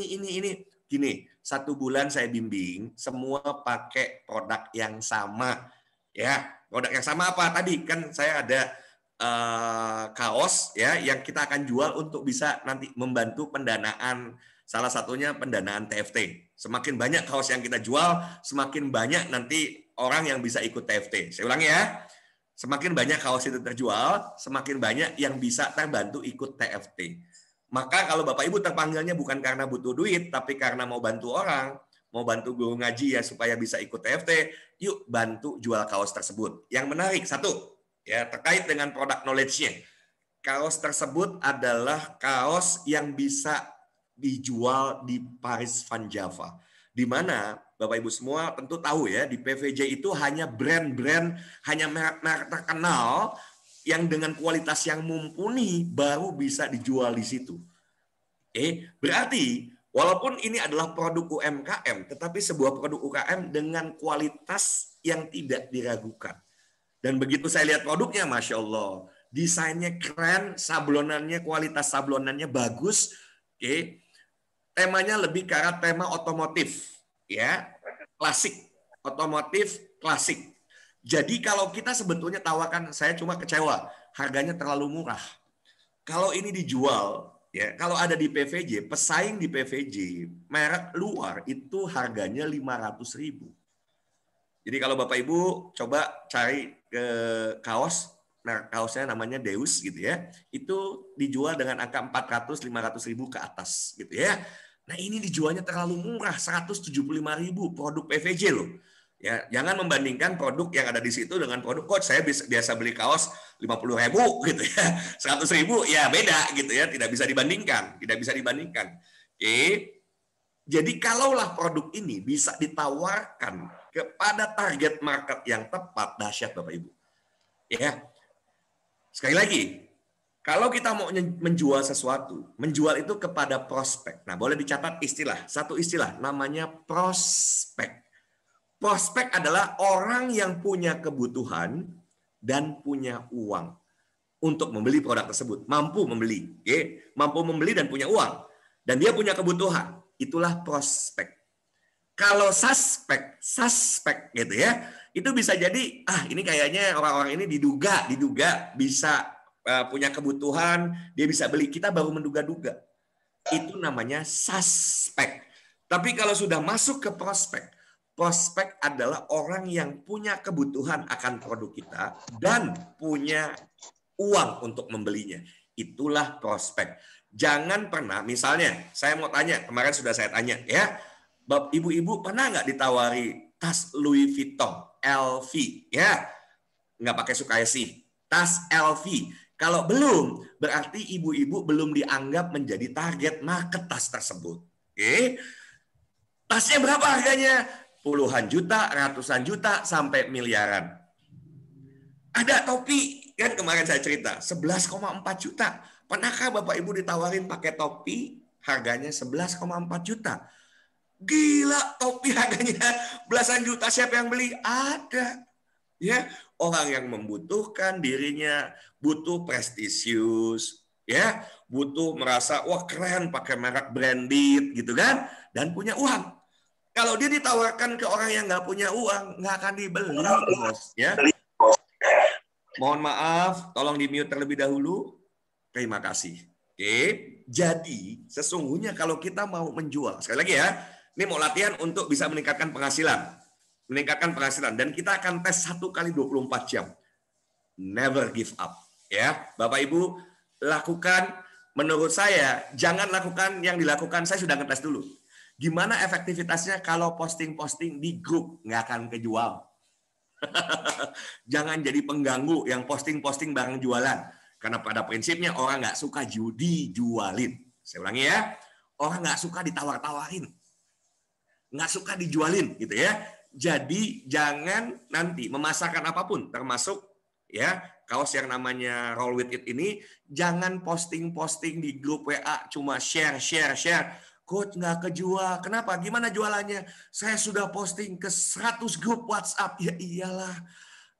Gini, 1 bulan saya bimbing, semua pakai produk yang sama. Ya, produk yang sama apa? Tadi kan saya ada kaos ya yang kita akan jual untuk bisa nanti membantu pendanaan, salah satunya pendanaan TFT. Semakin banyak kaos yang kita jual, semakin banyak nanti orang yang bisa ikut TFT. Saya ulangi ya, semakin banyak kaos itu terjual, semakin banyak yang bisa terbantu ikut TFT. Maka kalau Bapak Ibu terpanggilnya bukan karena butuh duit, tapi karena mau bantu orang, mau bantu guru ngaji ya supaya bisa ikut TFT, yuk bantu jual kaos tersebut. Yang menarik, 1, ya terkait dengan produk knowledge-nya. kaos tersebut adalah kaos yang bisa dijual di Paris Van Java. Di mana Bapak Ibu semua tentu tahu ya, di PVJ itu hanya brand-brand, hanya merek-merek terkenal yang dengan kualitas yang mumpuni baru bisa dijual di situ. Berarti walaupun ini adalah produk UMKM, tetapi sebuah produk UMKM dengan kualitas yang tidak diragukan. Dan begitu saya lihat produknya, Masya Allah, desainnya keren, sablonannya, kualitas sablonannya bagus. Temanya lebih ke arah tema otomotif, ya, klasik, otomotif klasik. Jadi kalau kita sebetulnya tawarkan, saya cuma kecewa, harganya terlalu murah. Kalau ini dijual, ya, kalau ada di PVJ, pesaing di PVJ, merek luar itu harganya 500.000. Jadi kalau Bapak Ibu coba cari ke kaos, nah kaosnya namanya Deus gitu ya, itu dijual dengan angka 400-500.000 ke atas gitu ya. Nah ini dijualnya terlalu murah, 175.000 produk PVJ loh. Ya, jangan membandingkan produk yang ada di situ dengan produk coach. Saya biasa beli kaos 50.000 gitu ya, 100.000 ya beda gitu ya, tidak bisa dibandingkan, tidak bisa dibandingkan. Jadi kalaulah produk ini bisa ditawarkan kepada target market yang tepat, dahsyat Bapak Ibu. Ya, sekali lagi, kalau kita mau menjual sesuatu, menjual itu kepada prospek. Nah, boleh dicatat satu istilah, namanya prospek. Prospek adalah orang yang punya kebutuhan dan punya uang untuk membeli produk tersebut. Mampu membeli, mampu membeli dan punya uang. Dan dia punya kebutuhan. Itulah prospek. Kalau suspek gitu ya, itu bisa jadi, ini kayaknya orang-orang ini diduga bisa punya kebutuhan, dia bisa beli. Kita baru menduga-duga. Itu namanya suspek. Tapi kalau sudah masuk ke prospek, prospek adalah orang yang punya kebutuhan akan produk kita dan punya uang untuk membelinya. Itulah prospek. Jangan pernah, misalnya, saya mau tanya, kemarin sudah saya tanya, ya, ibu-ibu pernah nggak ditawari tas Louis Vuitton, LV, ya, nggak pakai Sukayesi, tas LV. Kalau belum, berarti ibu-ibu belum dianggap menjadi target market tas tersebut. Tasnya berapa harganya? Puluhan juta, ratusan juta, sampai miliaran. Ada topi, kan kemarin saya cerita, 11,4 juta. Pernahkah Bapak Ibu ditawarin pakai topi, harganya 11,4 juta? Gila, topi harganya belasan juta, siapa yang beli? Ada. Ya, orang yang membutuhkan dirinya, butuh prestisius, ya, butuh merasa, wah keren pakai merek branded, gitu kan, dan punya uang. Kalau dia ditawarkan ke orang yang nggak punya uang, nggak akan dibeli, bos. Ya. Mohon maaf, tolong di-mute terlebih dahulu. Terima kasih. Jadi sesungguhnya kalau kita mau menjual, sekali lagi ya, ini mau latihan untuk bisa meningkatkan penghasilan. Meningkatkan penghasilan. Dan kita akan tes 1 kali 24 jam. Never give up. Ya, Bapak Ibu, lakukan, menurut saya, jangan lakukan yang dilakukan, saya sudah ngetes dulu. Gimana efektivitasnya kalau posting-posting di grup? Nggak akan kejual. Jangan jadi pengganggu yang posting-posting barang jualan. Karena pada prinsipnya orang nggak suka dijualin. Saya ulangi ya, orang nggak suka ditawar-tawarin. Nggak suka dijualin gitu ya. Jadi jangan nanti memasarkan apapun, termasuk ya kaos yang namanya Roll With It ini, jangan posting-posting di grup WA, cuma share. Coach nggak kejual. Kenapa? Gimana jualannya? Saya sudah posting ke 100 grup WhatsApp. Ya iyalah.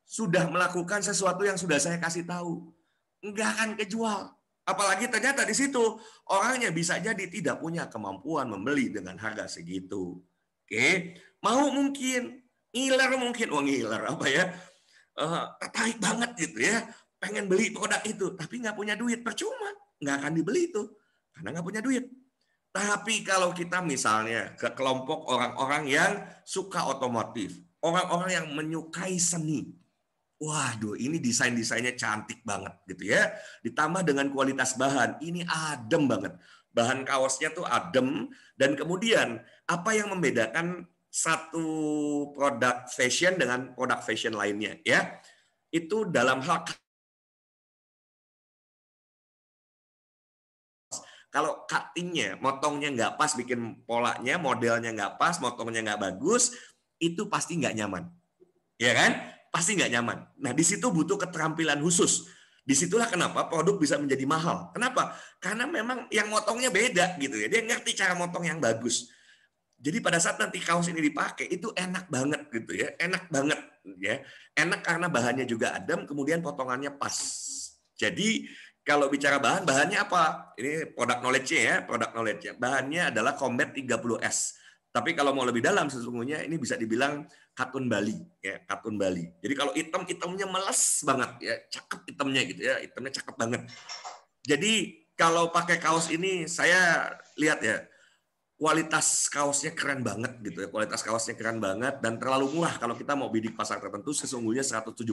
Sudah melakukan sesuatu yang sudah saya kasih tahu. Nggak akan kejual. Apalagi ternyata di situ orangnya bisa jadi tidak punya kemampuan membeli dengan harga segitu. Oke. Mau mungkin. Ngiler mungkin. Oh ngiler apa ya. Tertarik banget gitu ya. Pengen beli produk itu. Tapi nggak punya duit. Percuma. Nggak akan dibeli itu. Karena nggak punya duit. Tapi kalau kita misalnya ke kelompok orang-orang yang suka otomotif, orang-orang yang menyukai seni, waduh ini desain-desainnya cantik banget gitu ya. Ditambah dengan kualitas bahan, ini adem banget. Bahan kaosnya tuh adem, dan kemudian apa yang membedakan satu produk fashion dengan produk fashion lainnya ya? Itu dalam hal Kalau cuttingnya, motongnya nggak pas, bikin polanya, modelnya nggak pas, motongnya nggak bagus, itu pasti nggak nyaman. Ya kan? Pasti nggak nyaman. Nah, di situ butuh keterampilan khusus. Disitulah kenapa produk bisa menjadi mahal. Kenapa? Karena memang yang motongnya beda gitu ya. Dia ngerti cara motong yang bagus. Jadi pada saat nanti kaos ini dipakai itu enak banget gitu ya. Enak banget ya. Enak karena bahannya juga adem, kemudian potongannya pas. Jadi kalau bicara bahan, bahannya apa? Ini produk knowledge-nya ya, produk knowledge-nya. Bahannya adalah Combat 30S. Tapi kalau mau lebih dalam sesungguhnya ini bisa dibilang katun Bali ya, katun Bali. Jadi kalau hitamnya meles banget ya, cakep hitamnya gitu ya, hitamnya cakep banget. Jadi kalau pakai kaos ini saya lihat ya, kualitas kaosnya keren banget gitu ya, kualitas kaosnya keren banget dan terlalu murah. Kalau kita mau bidik pasar tertentu sesungguhnya 175.000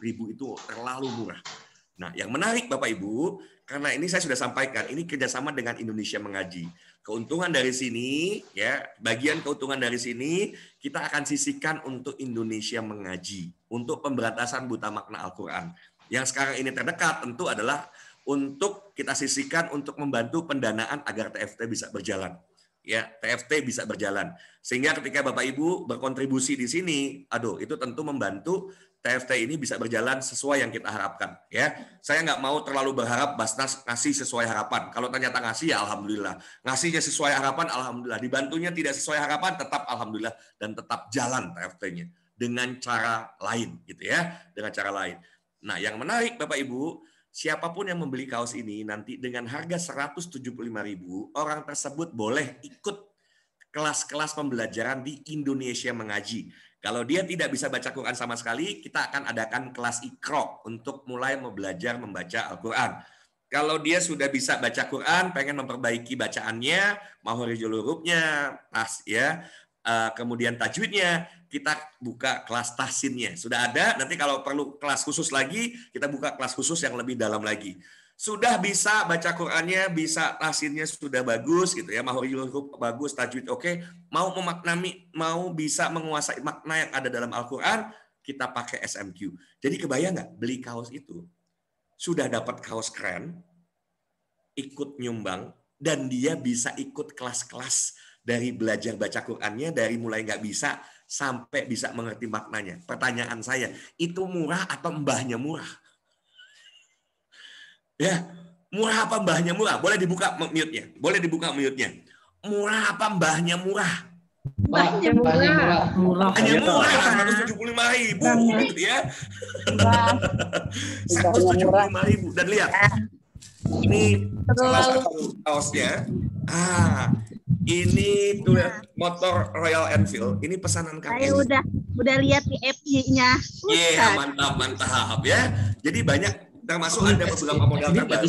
itu terlalu murah. Nah, yang menarik Bapak Ibu, karena ini saya sudah sampaikan, ini kerjasama dengan Indonesia Mengaji. Keuntungan dari sini, ya, bagian keuntungan dari sini kita akan sisihkan untuk Indonesia Mengaji, untuk pemberantasan buta makna Al-Quran. Yang sekarang ini terdekat tentu adalah untuk kita sisihkan untuk membantu pendanaan agar TFT bisa berjalan. Ya, TFT bisa berjalan. Sehingga ketika Bapak Ibu berkontribusi di sini, itu tentu membantu TFT ini bisa berjalan sesuai yang kita harapkan. Ya, saya nggak mau terlalu berharap Basnas ngasih sesuai harapan. Kalau ternyata ngasih, ya alhamdulillah. Ngasihnya sesuai harapan, alhamdulillah. Dibantunya tidak sesuai harapan, tetap alhamdulillah dan tetap jalan TFT-nya dengan cara lain, gitu ya, dengan cara lain. Nah, yang menarik Bapak Ibu, siapapun yang membeli kaos ini nanti dengan harga 175.000, orang tersebut boleh ikut kelas-kelas pembelajaran di Indonesia Mengaji. Kalau dia tidak bisa baca Quran sama sekali, kita akan adakan kelas Iqra untuk mulai belajar membaca Al-Quran. Kalau dia sudah bisa baca Quran, pengen memperbaiki bacaannya, mahfidzul hurufnya, kemudian tajwidnya, kita buka kelas tahsinnya. Sudah ada, nanti kalau perlu kelas khusus lagi, kita buka kelas khusus yang lebih dalam lagi. Sudah bisa baca Qur'annya, bisa tahsinnya sudah bagus gitu ya, mahfidzul huruf bagus, tajwid oke, mau memaknai, mau bisa menguasai makna yang ada dalam Al-Qur'an, kita pakai SMQ. Jadi kebayang nggak beli kaos itu? Sudah dapat kaos keren, ikut nyumbang, dan dia bisa ikut kelas-kelas dari belajar baca Qur'annya dari mulai nggak bisa sampai bisa mengerti maknanya. Pertanyaan saya, itu murah atau mbahnya murah? Ya, murah apa mbahnya murah? Boleh dibuka mute-nya. Boleh dibuka mute-nya. Murah apa mbahnya murah? Mbahnya murah. Hanya murah, 175.000 gitu ya. 175.000. Dan lihat, ini salah satu kaosnya. Ini tuh motor Royal Enfield. Ini pesanan kami. Saya udah lihat di app-nya. Iya, mantap ya. Jadi banyak, termasuk ada beberapa modal terbaru.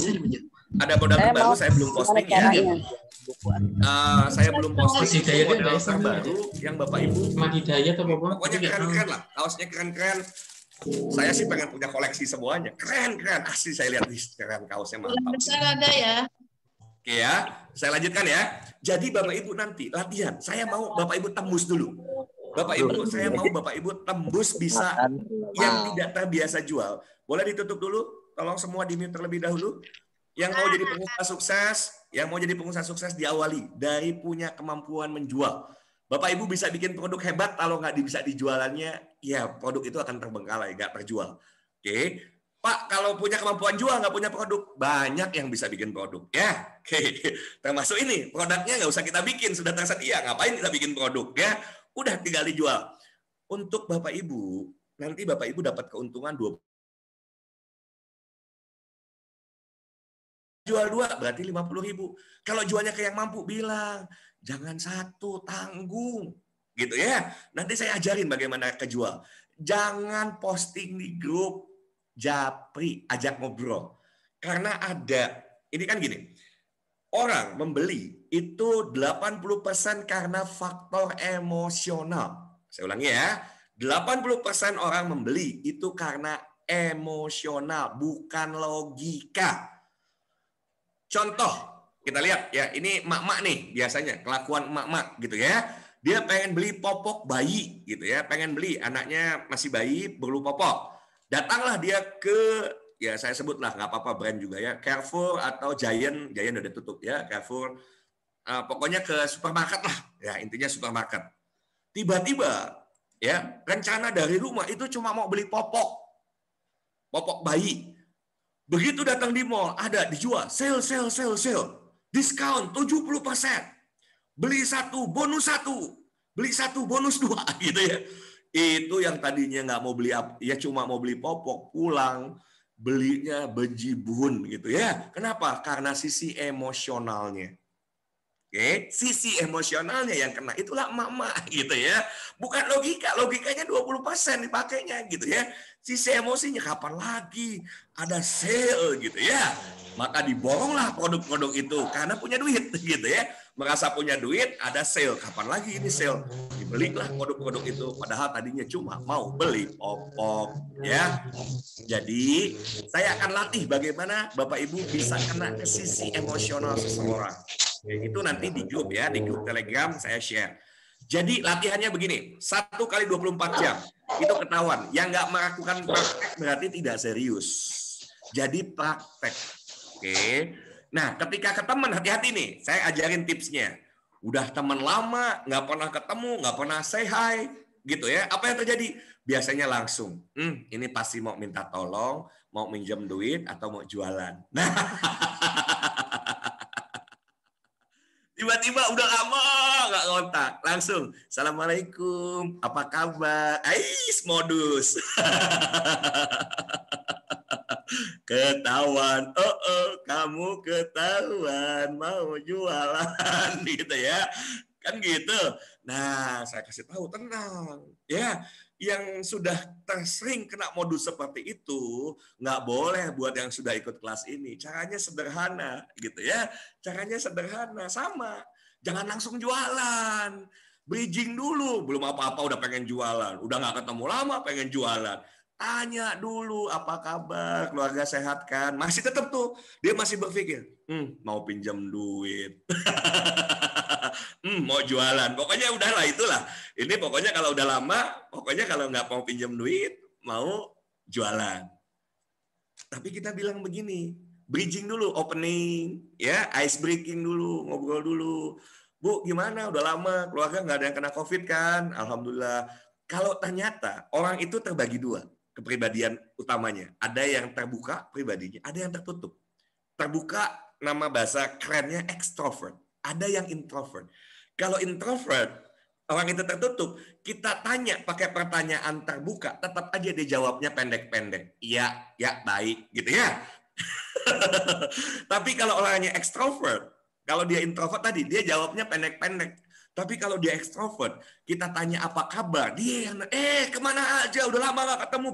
Ada modal terbaru, saya belum posting ya. Saya belum posting modal terbaru yang Bapak Ibu. Pokoknya keren-keren lah, kaosnya keren-keren. Saya sih pengen punya koleksi semuanya. Keren-keren, asli saya lihat keren kaosnya mantap. Besar ada ya. Oke ya, saya lanjutkan ya. Jadi Bapak Ibu nanti latihan. Saya mau Bapak Ibu tembus dulu. Bapak Ibu, saya mau Bapak Ibu tembus bisa yang tidak terbiasa jual. Boleh ditutup dulu? Tolong semua di-mute terlebih dahulu. Yang mau jadi pengusaha sukses, diawali dari punya kemampuan menjual. Bapak Ibu bisa bikin produk hebat, kalau nggak bisa dijualannya, ya produk itu akan terbengkalai, nggak terjual. Oke, Pak, kalau punya kemampuan jual, nggak punya produk, banyak yang bisa bikin produk. Ya, oke. Termasuk ini, produknya nggak usah kita bikin, sudah tersedia. Ngapain kita bikin produk? Ya, udah tinggal dijual. Untuk Bapak Ibu, nanti Bapak Ibu dapat keuntungan 20. Jual 2 berarti 50.000. Kalau jualnya ke yang mampu, bilang jangan satu, tanggung gitu ya. Nanti saya ajarin bagaimana kejual. Jangan posting di grup Japri, ajak ngobrol. Karena ini kan gini, orang membeli itu 80% karena faktor emosional. Saya ulangi ya, 80% orang membeli itu karena emosional, bukan logika. Contoh, kita lihat ya, ini emak-emak nih biasanya, kelakuan emak-emak gitu ya. Dia pengen beli popok bayi gitu ya, pengen beli, anaknya masih bayi perlu popok. Datanglah dia ke ya saya sebutlah, nggak apa-apa brand juga ya, Carrefour atau Giant udah tutup ya, Carrefour, pokoknya ke supermarket lah, ya intinya supermarket. Tiba-tiba ya rencana dari rumah itu cuma mau beli popok bayi. Begitu datang di mall, ada dijual, sale, diskon 70%, beli satu bonus satu, beli satu bonus dua, gitu ya. Itu yang tadinya nggak mau beli, ya cuma mau beli popok, pulang belinya bejibun gitu ya. Kenapa? Karena sisi emosionalnya. Oke, sisi emosionalnya yang kena, itulah emak-emak gitu ya. Bukan logikanya 20% dipakainya gitu ya. Sisi emosinya, kapan lagi ada sale gitu ya. Maka diboronglah produk-produk itu karena punya duit gitu ya. Merasa punya duit, ada sale. Kapan lagi ini sale? Dibelilah produk-produk itu. Padahal tadinya cuma mau beli popok ya. Jadi saya akan latih bagaimana Bapak Ibu bisa kena ke sisi emosional seseorang. Itu nanti di grup ya, di grup Telegram saya share. Jadi latihannya begini, 1 kali 24 jam itu ketahuan. Yang nggak melakukan praktek berarti tidak serius. Jadi praktek. Oke. Nah, ketika ke teman, hati-hati nih, saya ajarin tipsnya. Udah teman lama, nggak pernah ketemu, nggak pernah say hi, gitu ya. Apa yang terjadi? Biasanya langsung, ini pasti mau minta tolong, mau minjem duit, atau mau jualan. Nah, tiba-tiba udah lama nggak kontak, langsung assalamualaikum, apa kabar? Ais modus. Ketahuan, kamu ketahuan mau jualan gitu ya, kan gitu. Nah, saya kasih tahu, tenang ya, yang sudah sering kena modus seperti itu nggak boleh buat yang sudah ikut kelas ini. Caranya sederhana gitu ya, caranya sederhana, sama, jangan langsung jualan, bridging dulu, belum apa-apa udah pengen jualan, udah nggak ketemu lama pengen jualan. Tanya dulu, apa kabar, keluarga sehat kan? Masih tetap tuh, dia masih berpikir, mau pinjam duit, mau jualan. Pokoknya udahlah, itulah. Ini pokoknya kalau udah lama, pokoknya kalau nggak mau pinjam duit, mau jualan. Tapi kita bilang begini, bridging dulu, opening, ya, ice breaking dulu, ngobrol dulu. Bu, gimana? Udah lama, keluarga nggak ada yang kena COVID kan? Alhamdulillah. Kalau ternyata orang itu terbagi dua, kepribadian utamanya. Ada yang terbuka pribadinya, ada yang tertutup. Terbuka, nama bahasa kerennya extrovert. Ada yang introvert. Kalau introvert, orang itu tertutup, kita tanya pakai pertanyaan terbuka, tetap aja dia jawabnya pendek-pendek. Iya, ya, baik, gitu ya. Tapi kalau orangnya extrovert, kalau dia introvert tadi, dia jawabnya pendek-pendek. Tapi kalau dia ekstrovert, kita tanya apa kabar, dia yang kemana aja, udah lama gak ketemu,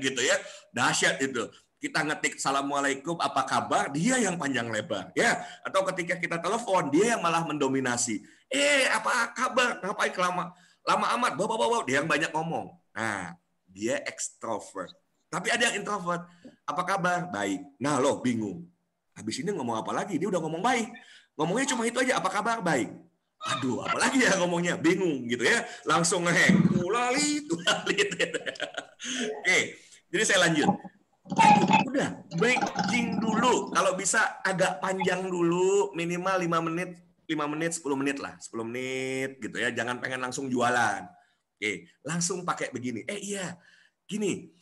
gitu ya, dahsyat itu. Kita ngetik assalamualaikum apa kabar, dia yang panjang lebar, ya. Atau ketika kita telepon, dia yang malah mendominasi. Apa kabar, ngapain lama amat, dia yang banyak ngomong. Nah, dia ekstrovert. Tapi ada yang introvert, apa kabar, baik. Nah loh, bingung. Habis ini ngomong apa lagi? Dia udah ngomong baik. Ngomongnya cuma itu aja, apa kabar, baik. Aduh, apalagi ya ngomongnya, bingung gitu ya, langsung nge-hang, tulali. Oke, jadi saya lanjut. Udah, bridging dulu, kalau bisa agak panjang dulu, minimal 5 menit, 10 menit lah, 10 menit gitu ya, jangan pengen langsung jualan. Oke, langsung pakai begini, iya, gini,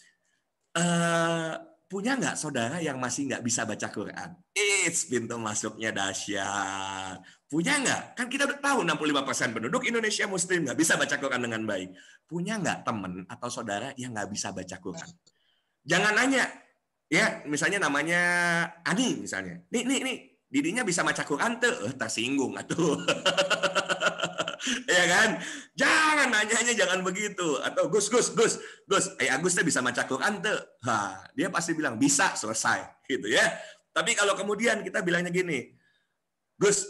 punya nggak saudara yang masih nggak bisa baca Quran? Pintu masuknya dahsyat. Punya nggak? Kan kita udah tahu 65% penduduk Indonesia Muslim nggak bisa baca Quran dengan baik. Punya nggak teman atau saudara yang nggak bisa baca Quran? Jangan nanya. Ya, misalnya namanya Ani misalnya. Nih, didinya bisa baca Quran tuh. Tersinggung atuh. Ya kan? Jangan nanyanya, jangan begitu. Atau Gus, Agus tuh bisa baca Quran tuh. Dia pasti bilang bisa, selesai gitu ya. Tapi kalau kemudian kita bilangnya gini, Gus,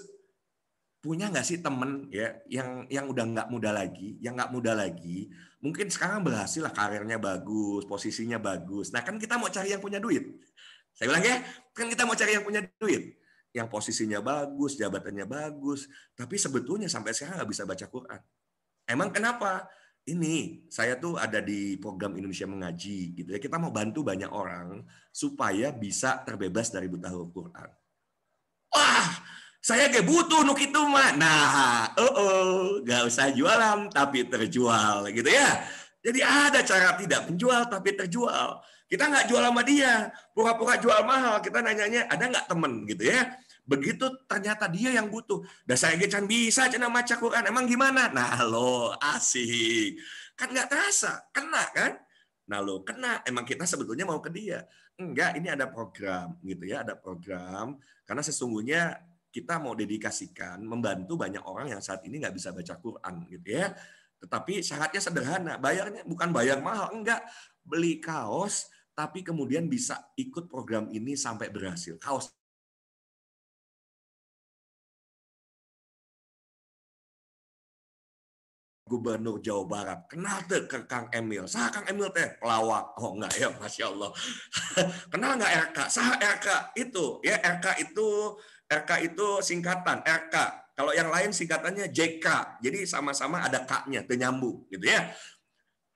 punya nggak sih temen ya yang udah nggak muda lagi, mungkin sekarang berhasil lah, karirnya bagus, posisinya bagus. Nah kan kita mau cari yang punya duit. Saya bilang ya, kan kita mau cari yang punya duit. Yang posisinya bagus, jabatannya bagus, tapi sebetulnya sampai sekarang nggak bisa baca Quran. Emang kenapa? ini saya tuh ada di program Indonesia Mengaji gitu ya. Kita mau bantu banyak orang supaya bisa terbebas dari buta huruf Quran. Wah, saya gak butuh nuk itu mah. Nah, gak usah jualan tapi terjual gitu ya. Jadi ada cara tidak menjual tapi terjual. Kita nggak jual sama dia, pura-pura jual mahal. Kita nanyanya ada nggak temen gitu ya. Begitu ternyata dia yang butuh. Dan saya can bisa cina maca Quran. Emang gimana? Nah lo asik. Kan nggak terasa. Kena kan? Nah lo kena. Emang kita sebetulnya mau ke dia. Enggak, ini ada program gitu ya. Ada program. Karena sesungguhnya kita mau dedikasikan membantu banyak orang yang saat ini nggak bisa baca Quran gitu ya. Tetapi syaratnya sederhana. Bayarnya bukan bayar mahal. Enggak. Beli kaos tapi kemudian bisa ikut program ini sampai berhasil. Kaos Gubernur Jawa Barat. Kenal tuh ke Kang Emil. Sah Kang Emil teh pelawak. Oh enggak ya, Masya Allah. Kenal nggak RK? Sah RK itu. Ya RK itu singkatan RK. Kalau yang lain singkatannya JK. Jadi sama-sama ada K-nya, nyambung gitu ya.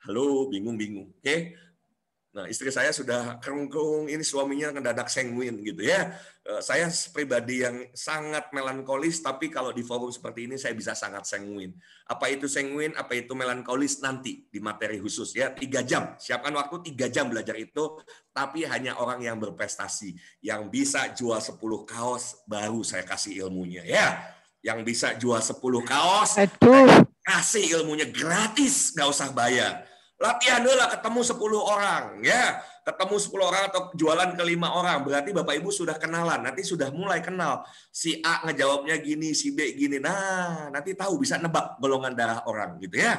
Halo, bingung-bingung. Oke. Nah, istri saya sudah kerung-kerung, ini suaminya mendadak sanguin gitu ya. Saya pribadi yang sangat melankolis, tapi kalau di forum seperti ini saya bisa sangat sanguin. Apa itu sanguin, apa itu melankolis nanti di materi khusus ya. 3 jam, siapkan waktu 3 jam belajar itu, tapi hanya orang yang berprestasi. Yang bisa jual 10 kaos, baru saya kasih ilmunya ya. Yang bisa jual 10 kaos, saya kasih ilmunya gratis, nggak usah bayar. Latihan dulu lah ketemu 10 orang ya, ketemu 10 orang atau jualan ke 5 orang, berarti Bapak Ibu sudah kenalan, nanti sudah mulai kenal. Si A ngejawabnya gini, si B gini, nah nanti tahu bisa nebak golongan darah orang gitu ya.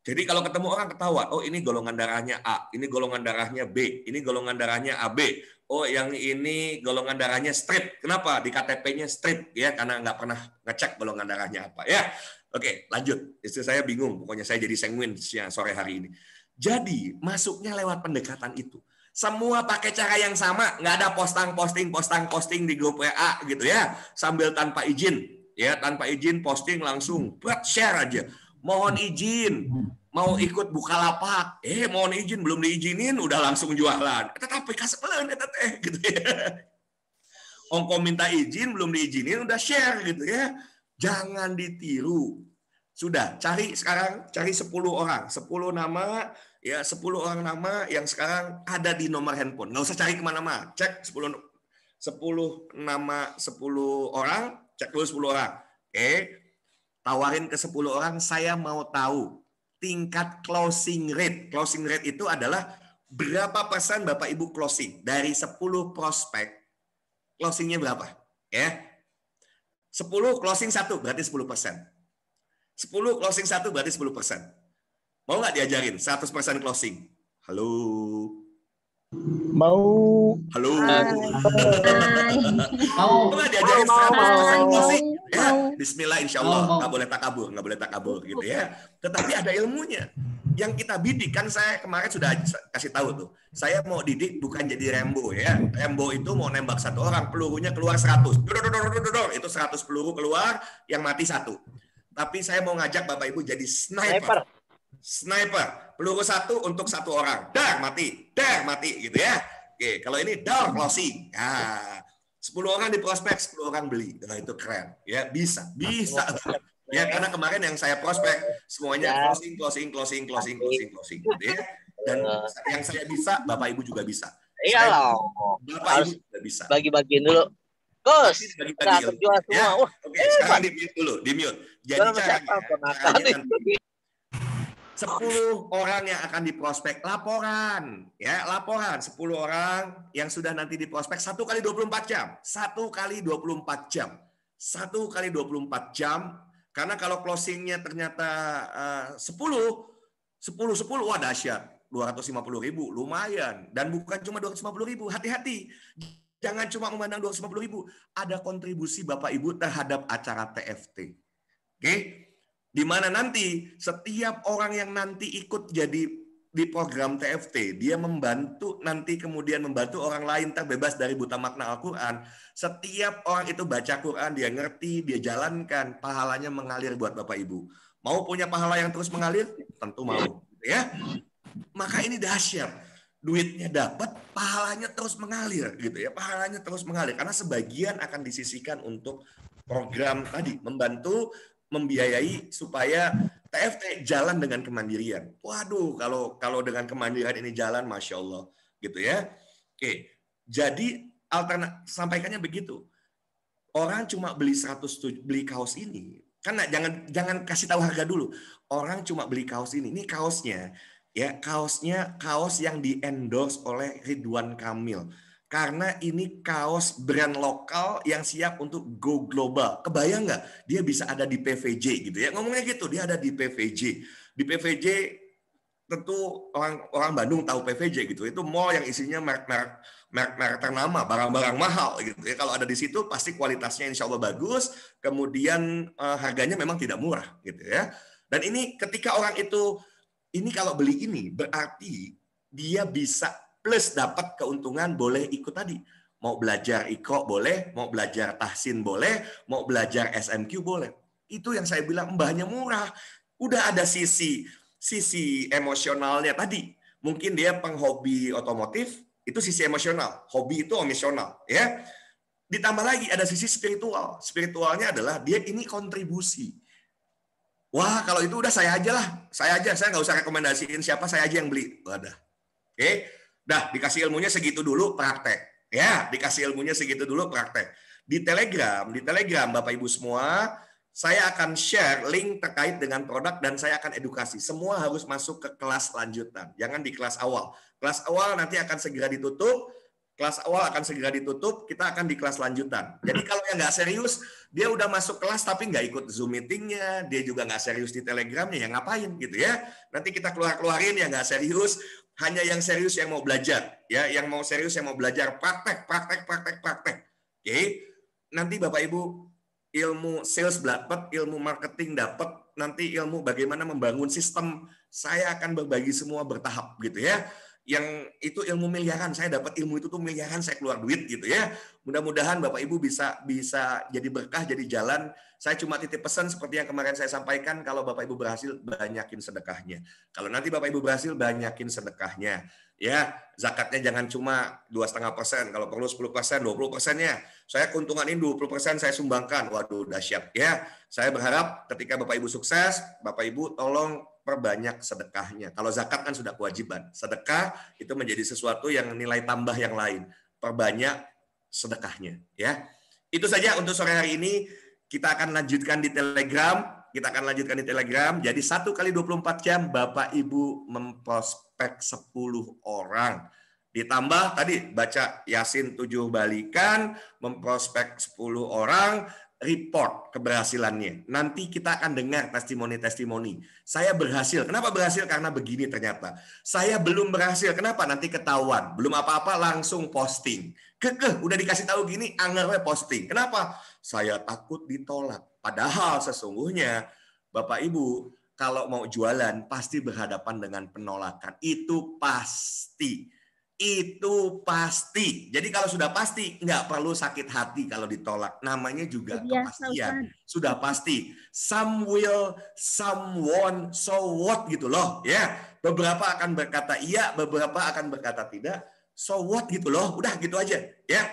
Jadi kalau ketemu orang ketahuan, oh ini golongan darahnya A, ini golongan darahnya B, ini golongan darahnya AB, oh yang ini golongan darahnya strip. Kenapa? Di KTP-nya strip ya, karena nggak pernah ngecek golongan darahnya apa ya. Oke, lanjut. Istri saya bingung, pokoknya saya jadi sanguin sore hari ini. Jadi masuknya lewat pendekatan itu. Semua pakai cara yang sama, nggak ada posting di grup WA gitu ya, sambil tanpa izin, ya tanpa izin posting langsung, buat share aja. Mohon izin, mau ikut Bukalapak, mohon izin belum diizinin, udah langsung jualan. Tetapi kasepelen gitu ya. Ongko minta izin belum diizinin, udah share gitu ya. Jangan ditiru. Sudah, cari 10 orang, 10 nama, ya 10 orang nama yang sekarang ada di nomor handphone. Nggak usah cari kemana-mana, cek 10 nama 10 orang, cek dulu 10 orang. Oke, tawarin ke 10 orang, saya mau tahu tingkat closing rate. Closing rate itu adalah berapa persen Bapak Ibu closing. Dari 10 prospek, closingnya berapa? Ya, 10 closing 1 berarti 10%. 10 closing 1 berarti 10%. Mau nggak diajarin 100% closing? Halo? Mau. Halo? Mau nggak diajarin 100% closing? Ya, bismillah insya Allah. Nggak boleh takabur gitu ya. Tetapi ada ilmunya. Yang kita bidik, kan saya kemarin sudah kasih tahu tuh. Saya mau didik bukan jadi Rambo ya. Rambo itu mau nembak 1 orang, pelurunya keluar 100. Itu 100 peluru keluar, yang mati 1. Tapi saya mau ngajak Bapak Ibu jadi sniper. Peluru 1 untuk 1 orang. Dar mati gitu ya. Oke, kalau ini dar closing. Nah, 10 orang di prospek, 10 orang beli. Nah, itu keren. Ya, bisa. Ya, karena kemarin yang saya prospek semuanya closing gitu ya. Dan yang saya bisa, Bapak Ibu juga bisa. Iya loh. Bapak Ibu juga bisa. Bagi-bagiin dulu. Gus, kita terjual semua. Ya. Oke, sekarang di mute. Jadi caranya 10 orang yang akan diprospek laporan, ya laporan 10 orang yang sudah nanti diprospek 1 kali 24 jam, 1 kali 24 jam, 1 kali 24 jam. Karena kalau closingnya ternyata 10, wah dahsyat, 250.000 lumayan, dan bukan cuma 250.000, hati-hati. Jangan cuma memandang 250.000, ada kontribusi Bapak Ibu terhadap acara TFT. Oke? Di mana nanti setiap orang yang nanti ikut jadi di program TFT, dia membantu nanti kemudian membantu orang lain terbebas dari buta makna Al-Qur'an. Setiap orang itu baca Quran, dia ngerti, dia jalankan, pahalanya mengalir buat Bapak Ibu. Mau punya pahala yang terus mengalir? Tentu mau, ya. Maka ini dahsyat. Duitnya dapat, pahalanya terus mengalir gitu ya. Pahalanya terus mengalir karena sebagian akan disisihkan untuk program tadi, membantu membiayai supaya TFT jalan dengan kemandirian. Waduh, kalau dengan kemandirian ini jalan, Masya Allah gitu ya. Oke, jadi sampaikannya begitu. Orang cuma beli beli kaos ini, kan jangan kasih tahu harga dulu. Orang cuma beli kaos ini kaosnya ya, kaos yang di-endorse oleh Ridwan Kamil. Karena ini kaos brand lokal yang siap untuk go global. Kebayang nggak? Dia bisa ada di PVJ gitu ya. Ngomongnya gitu, dia ada di PVJ. Di PVJ tentu orang Bandung tahu PVJ gitu. Itu mall yang isinya merek ternama, barang-barang mahal gitu ya. Kalau ada di situ pasti kualitasnya insya Allah bagus. Kemudian harganya memang tidak murah gitu ya. Dan ini ketika orang itu ini kalau beli ini berarti dia bisa plus dapat keuntungan, boleh ikut tadi. Mau belajar Iqra boleh, mau belajar tahsin boleh, mau belajar SMQ boleh. Itu yang saya bilang mbahnya murah. Udah ada sisi emosionalnya tadi. Mungkin dia penghobi otomotif, itu sisi emosional. Hobi itu emosional, ya. Ditambah lagi ada sisi spiritual. Spiritualnya adalah dia ini kontribusi. Wah, kalau itu udah saya aja lah. Saya nggak usah rekomendasiin siapa, saya aja yang beli. Wadah. Oke. Dah, dikasih ilmunya segitu dulu, praktek. Ya, dikasih ilmunya segitu dulu, praktek. Di Telegram, Bapak Ibu semua, saya akan share link terkait dengan produk dan saya akan edukasi. Semua harus masuk ke kelas lanjutan. Jangan di kelas awal. Kelas awal nanti akan segera ditutup. Kita akan di kelas lanjutan. Jadi kalau yang nggak serius, dia udah masuk kelas tapi nggak ikut Zoom meetingnya, dia juga nggak serius di Telegramnya, ya ngapain gitu ya. Nanti kita keluarin yang nggak serius, hanya yang serius yang mau belajar. Ya, yang mau serius yang mau belajar, praktek. Oke. Nanti Bapak Ibu ilmu sales dapat, ilmu marketing dapat, nanti ilmu bagaimana membangun sistem, saya akan berbagi semua bertahap gitu ya. Yang itu ilmu miliaran, saya dapat ilmu itu tuh miliaran, saya keluar duit gitu ya. Mudah-mudahan Bapak Ibu bisa jadi berkah, jadi jalan. Saya cuma titip pesan seperti yang kemarin saya sampaikan, kalau Bapak Ibu berhasil banyakin sedekahnya. Kalau nanti Bapak Ibu berhasil banyakin sedekahnya. Ya, zakatnya jangan cuma 2,5%, kalau perlu 10%, 20%-nya. Saya keuntungan ini 20% saya sumbangkan. Waduh, dahsyat ya. Saya berharap ketika Bapak Ibu sukses, Bapak Ibu tolong perbanyak sedekahnya. Kalau zakat kan sudah kewajiban. Sedekah itu menjadi sesuatu yang nilai tambah yang lain. Perbanyak sedekahnya. Ya, itu saja untuk sore hari ini. Kita akan lanjutkan di Telegram. Jadi 1 kali 24 jam Bapak Ibu memprospek 10 orang. Ditambah tadi baca Yasin 7 balikan, memprospek 10 orang, report keberhasilannya. Nanti kita akan dengar testimoni-testimoni. Saya berhasil. Kenapa berhasil? Karena begini ternyata. Saya belum berhasil. Kenapa? Nanti ketahuan. Belum apa-apa langsung posting. Udah dikasih tahu gini, angernya posting. Kenapa? Saya takut ditolak. Padahal sesungguhnya Bapak Ibu kalau mau jualan pasti berhadapan dengan penolakan. Itu pasti. Jadi kalau sudah pasti, nggak perlu sakit hati kalau ditolak. Namanya juga kepastian. Sudah pasti. Some will, someone, so what gitu loh. Ya, beberapa akan berkata iya, beberapa akan berkata tidak. So what gitu loh. Udah gitu aja. Ya,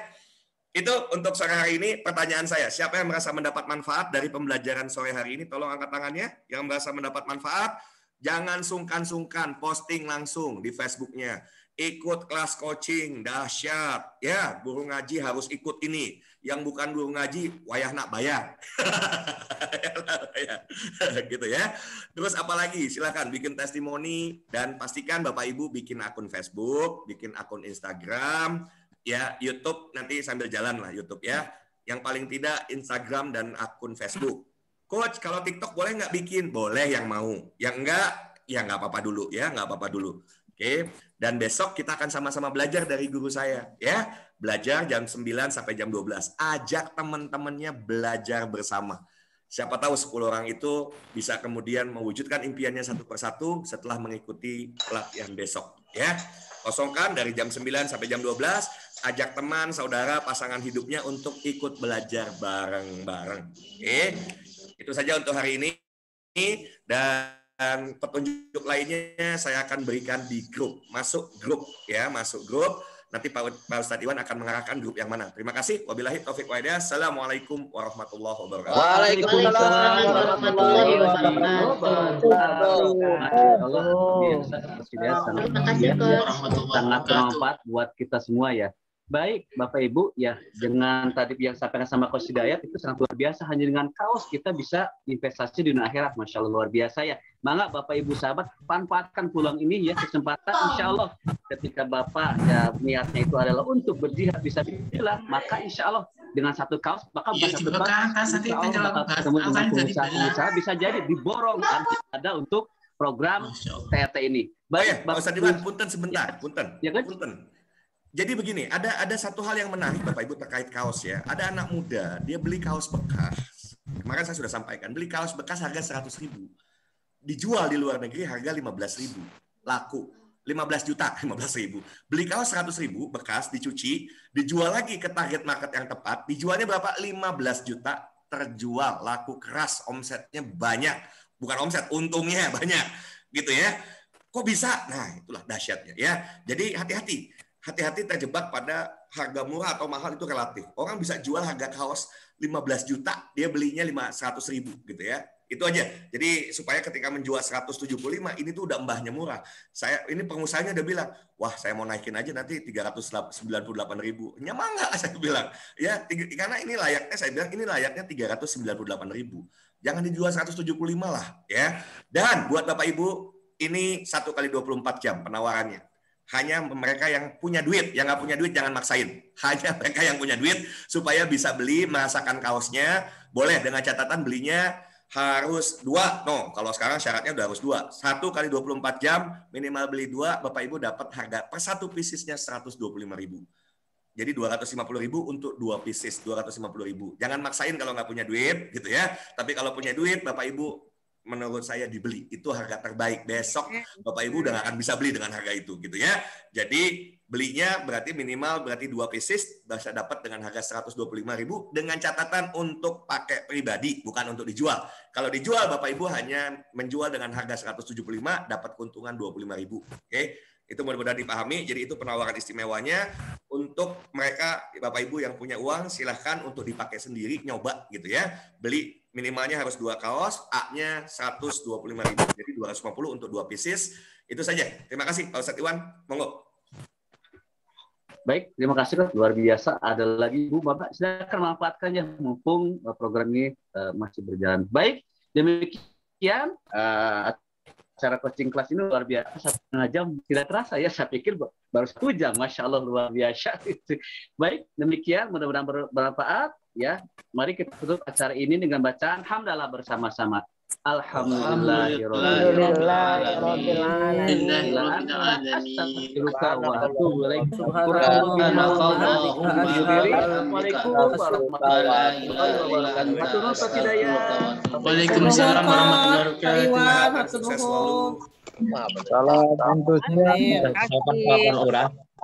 itu untuk sore hari ini pertanyaan saya. Siapa yang merasa mendapat manfaat dari pembelajaran sore hari ini? Tolong angkat tangannya. Yang merasa mendapat manfaat, jangan sungkan-sungkan posting langsung di Facebooknya. Ikut kelas coaching, dahsyat. Ya, guru ngaji harus ikut ini. Yang bukan guru ngaji, wayah nak bayar. Gitu ya. Terus apalagi? Silakan bikin testimoni dan pastikan Bapak Ibu bikin akun Facebook, bikin akun Instagram, ya, YouTube nanti sambil jalan lah YouTube ya. Yang paling tidak Instagram dan akun Facebook. Coach, kalau TikTok boleh nggak bikin? Boleh yang mau. Yang enggak, ya nggak apa-apa dulu ya, nggak apa-apa dulu. Oke, dan besok kita akan sama-sama belajar dari guru saya, ya. Belajar jam 9 sampai jam 12. Ajak teman-temannya belajar bersama. Siapa tahu 10 orang itu bisa kemudian mewujudkan impiannya satu persatu setelah mengikuti pelatihan besok, ya. Kosongkan dari jam 9 sampai jam 12, ajak teman, saudara, pasangan hidupnya untuk ikut belajar bareng-bareng. Oke, itu saja untuk hari ini. dan petunjuk lainnya saya akan berikan di grup. Masuk grup ya, masuk grup. Nanti Pak Ustadz Iwan akan mengarahkan grup yang mana. Terima kasih. Wabillahi taufiq wa hidayah. Assalamualaikum warahmatullahi wabarakatuh. Waalaikumsalam warahmatullahi wabarakatuh. Sangat bermanfaat buat kita semua ya. Baik, Bapak Ibu, ya dengan tadi yang sampaikan sama Coach Hidayat itu sangat luar biasa. Hanya dengan kaos kita bisa investasi di dunia akhirat, Masya Allah luar biasa ya. Mangga Bapak Ibu sahabat, manfaatkan peluang ini ya, kesempatan Insya Allah ketika Bapak ya niatnya itu adalah untuk berjihad bisa bismillah, maka Insya Allah dengan satu kaos maka masa depan Insya Allah bakal ketemu dengan pengusaha bisa jadi diborong ada untuk program TRT ini. Baik, Pak Ustadz Iwan, punten sebentar, punten. Ya kan? Punten. Jadi begini, ada satu hal yang menarik Bapak Ibu terkait kaos ya. Ada anak muda, dia beli kaos bekas. Kemarin saya sudah sampaikan, beli kaos bekas harga 100.000. Dijual di luar negeri harga 15.000. Laku 15 juta, 15.000. Beli kaos 100.000 bekas dicuci, dijual lagi ke target market yang tepat. Dijualnya berapa? 15 juta, terjual, laku keras, omsetnya banyak. Bukan omset, untungnya banyak. Gitu ya. Kok bisa? Nah, itulah dahsyatnya ya. Jadi hati-hati. Hati-hati terjebak pada harga murah atau mahal itu relatif. Orang bisa jual harga kaos 15 juta, dia belinya 500.000 gitu ya. Itu aja. Jadi supaya ketika menjual 175, ini tuh udah mbahnya murah. Ini pengusahanya udah bilang, wah saya mau naikin aja nanti 398.000. Nyaman nggak saya bilang. Ya, karena ini layaknya, saya bilang ini layaknya 398.000. Jangan dijual 175 lah ya. Dan buat Bapak Ibu, ini 1 kali 24 jam penawarannya. Hanya mereka yang punya duit, yang nggak punya duit jangan maksain. Hanya mereka yang punya duit supaya bisa beli merasakan kaosnya. Boleh dengan catatan belinya harus 2. No, kalau sekarang syaratnya udah harus 2. 1 kali 24 jam minimal beli 2. Bapak Ibu dapat harga per satu piecesnya 125.000. Jadi 250.000 untuk 2 pieces, 250.000. Jangan maksain kalau nggak punya duit, gitu ya. Tapi kalau punya duit, Bapak Ibu menurut saya dibeli. Itu harga terbaik. Besok Bapak Ibu udah nggak akan bisa beli dengan harga itu gitu ya. Jadi belinya berarti minimal berarti 2 pieces bisa dapat dengan harga 125.000 dengan catatan untuk pakai pribadi bukan untuk dijual. Kalau dijual Bapak Ibu hanya menjual dengan harga 175 dapat keuntungan 25.000. Oke. Itu mudah-mudahan dipahami. Jadi itu penawaran istimewanya untuk mereka Bapak Ibu yang punya uang silahkan untuk dipakai sendiri nyoba gitu ya. Beli minimalnya harus 2 kaos, A-nya 125.000. Jadi 250 untuk 2 pieces. Itu saja. Terima kasih Pak Ustadz Iwan. Monggo. Baik, terima kasih Pak. Luar biasa. Ada lagi Bu, Bapak silakan manfaatkannya mumpung program ini masih berjalan. Baik, demikian acara coaching kelas ini luar biasa. 1,5 jam tidak terasa ya. Saya pikir baru 1 jam. Masya Allah luar biasa. Baik, demikian mudah-mudahan bermanfaat. Ya, mari kita tutup acara ini dengan bacaan hamdalah bersama-sama. Alhamdulillahirabbil alamin. Astaghfiruka wa atubu ilaik. Waalaikumsalam warahmatullahi wabarakatuh. Salam.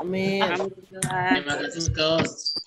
Amin. Terima kasih, Coach.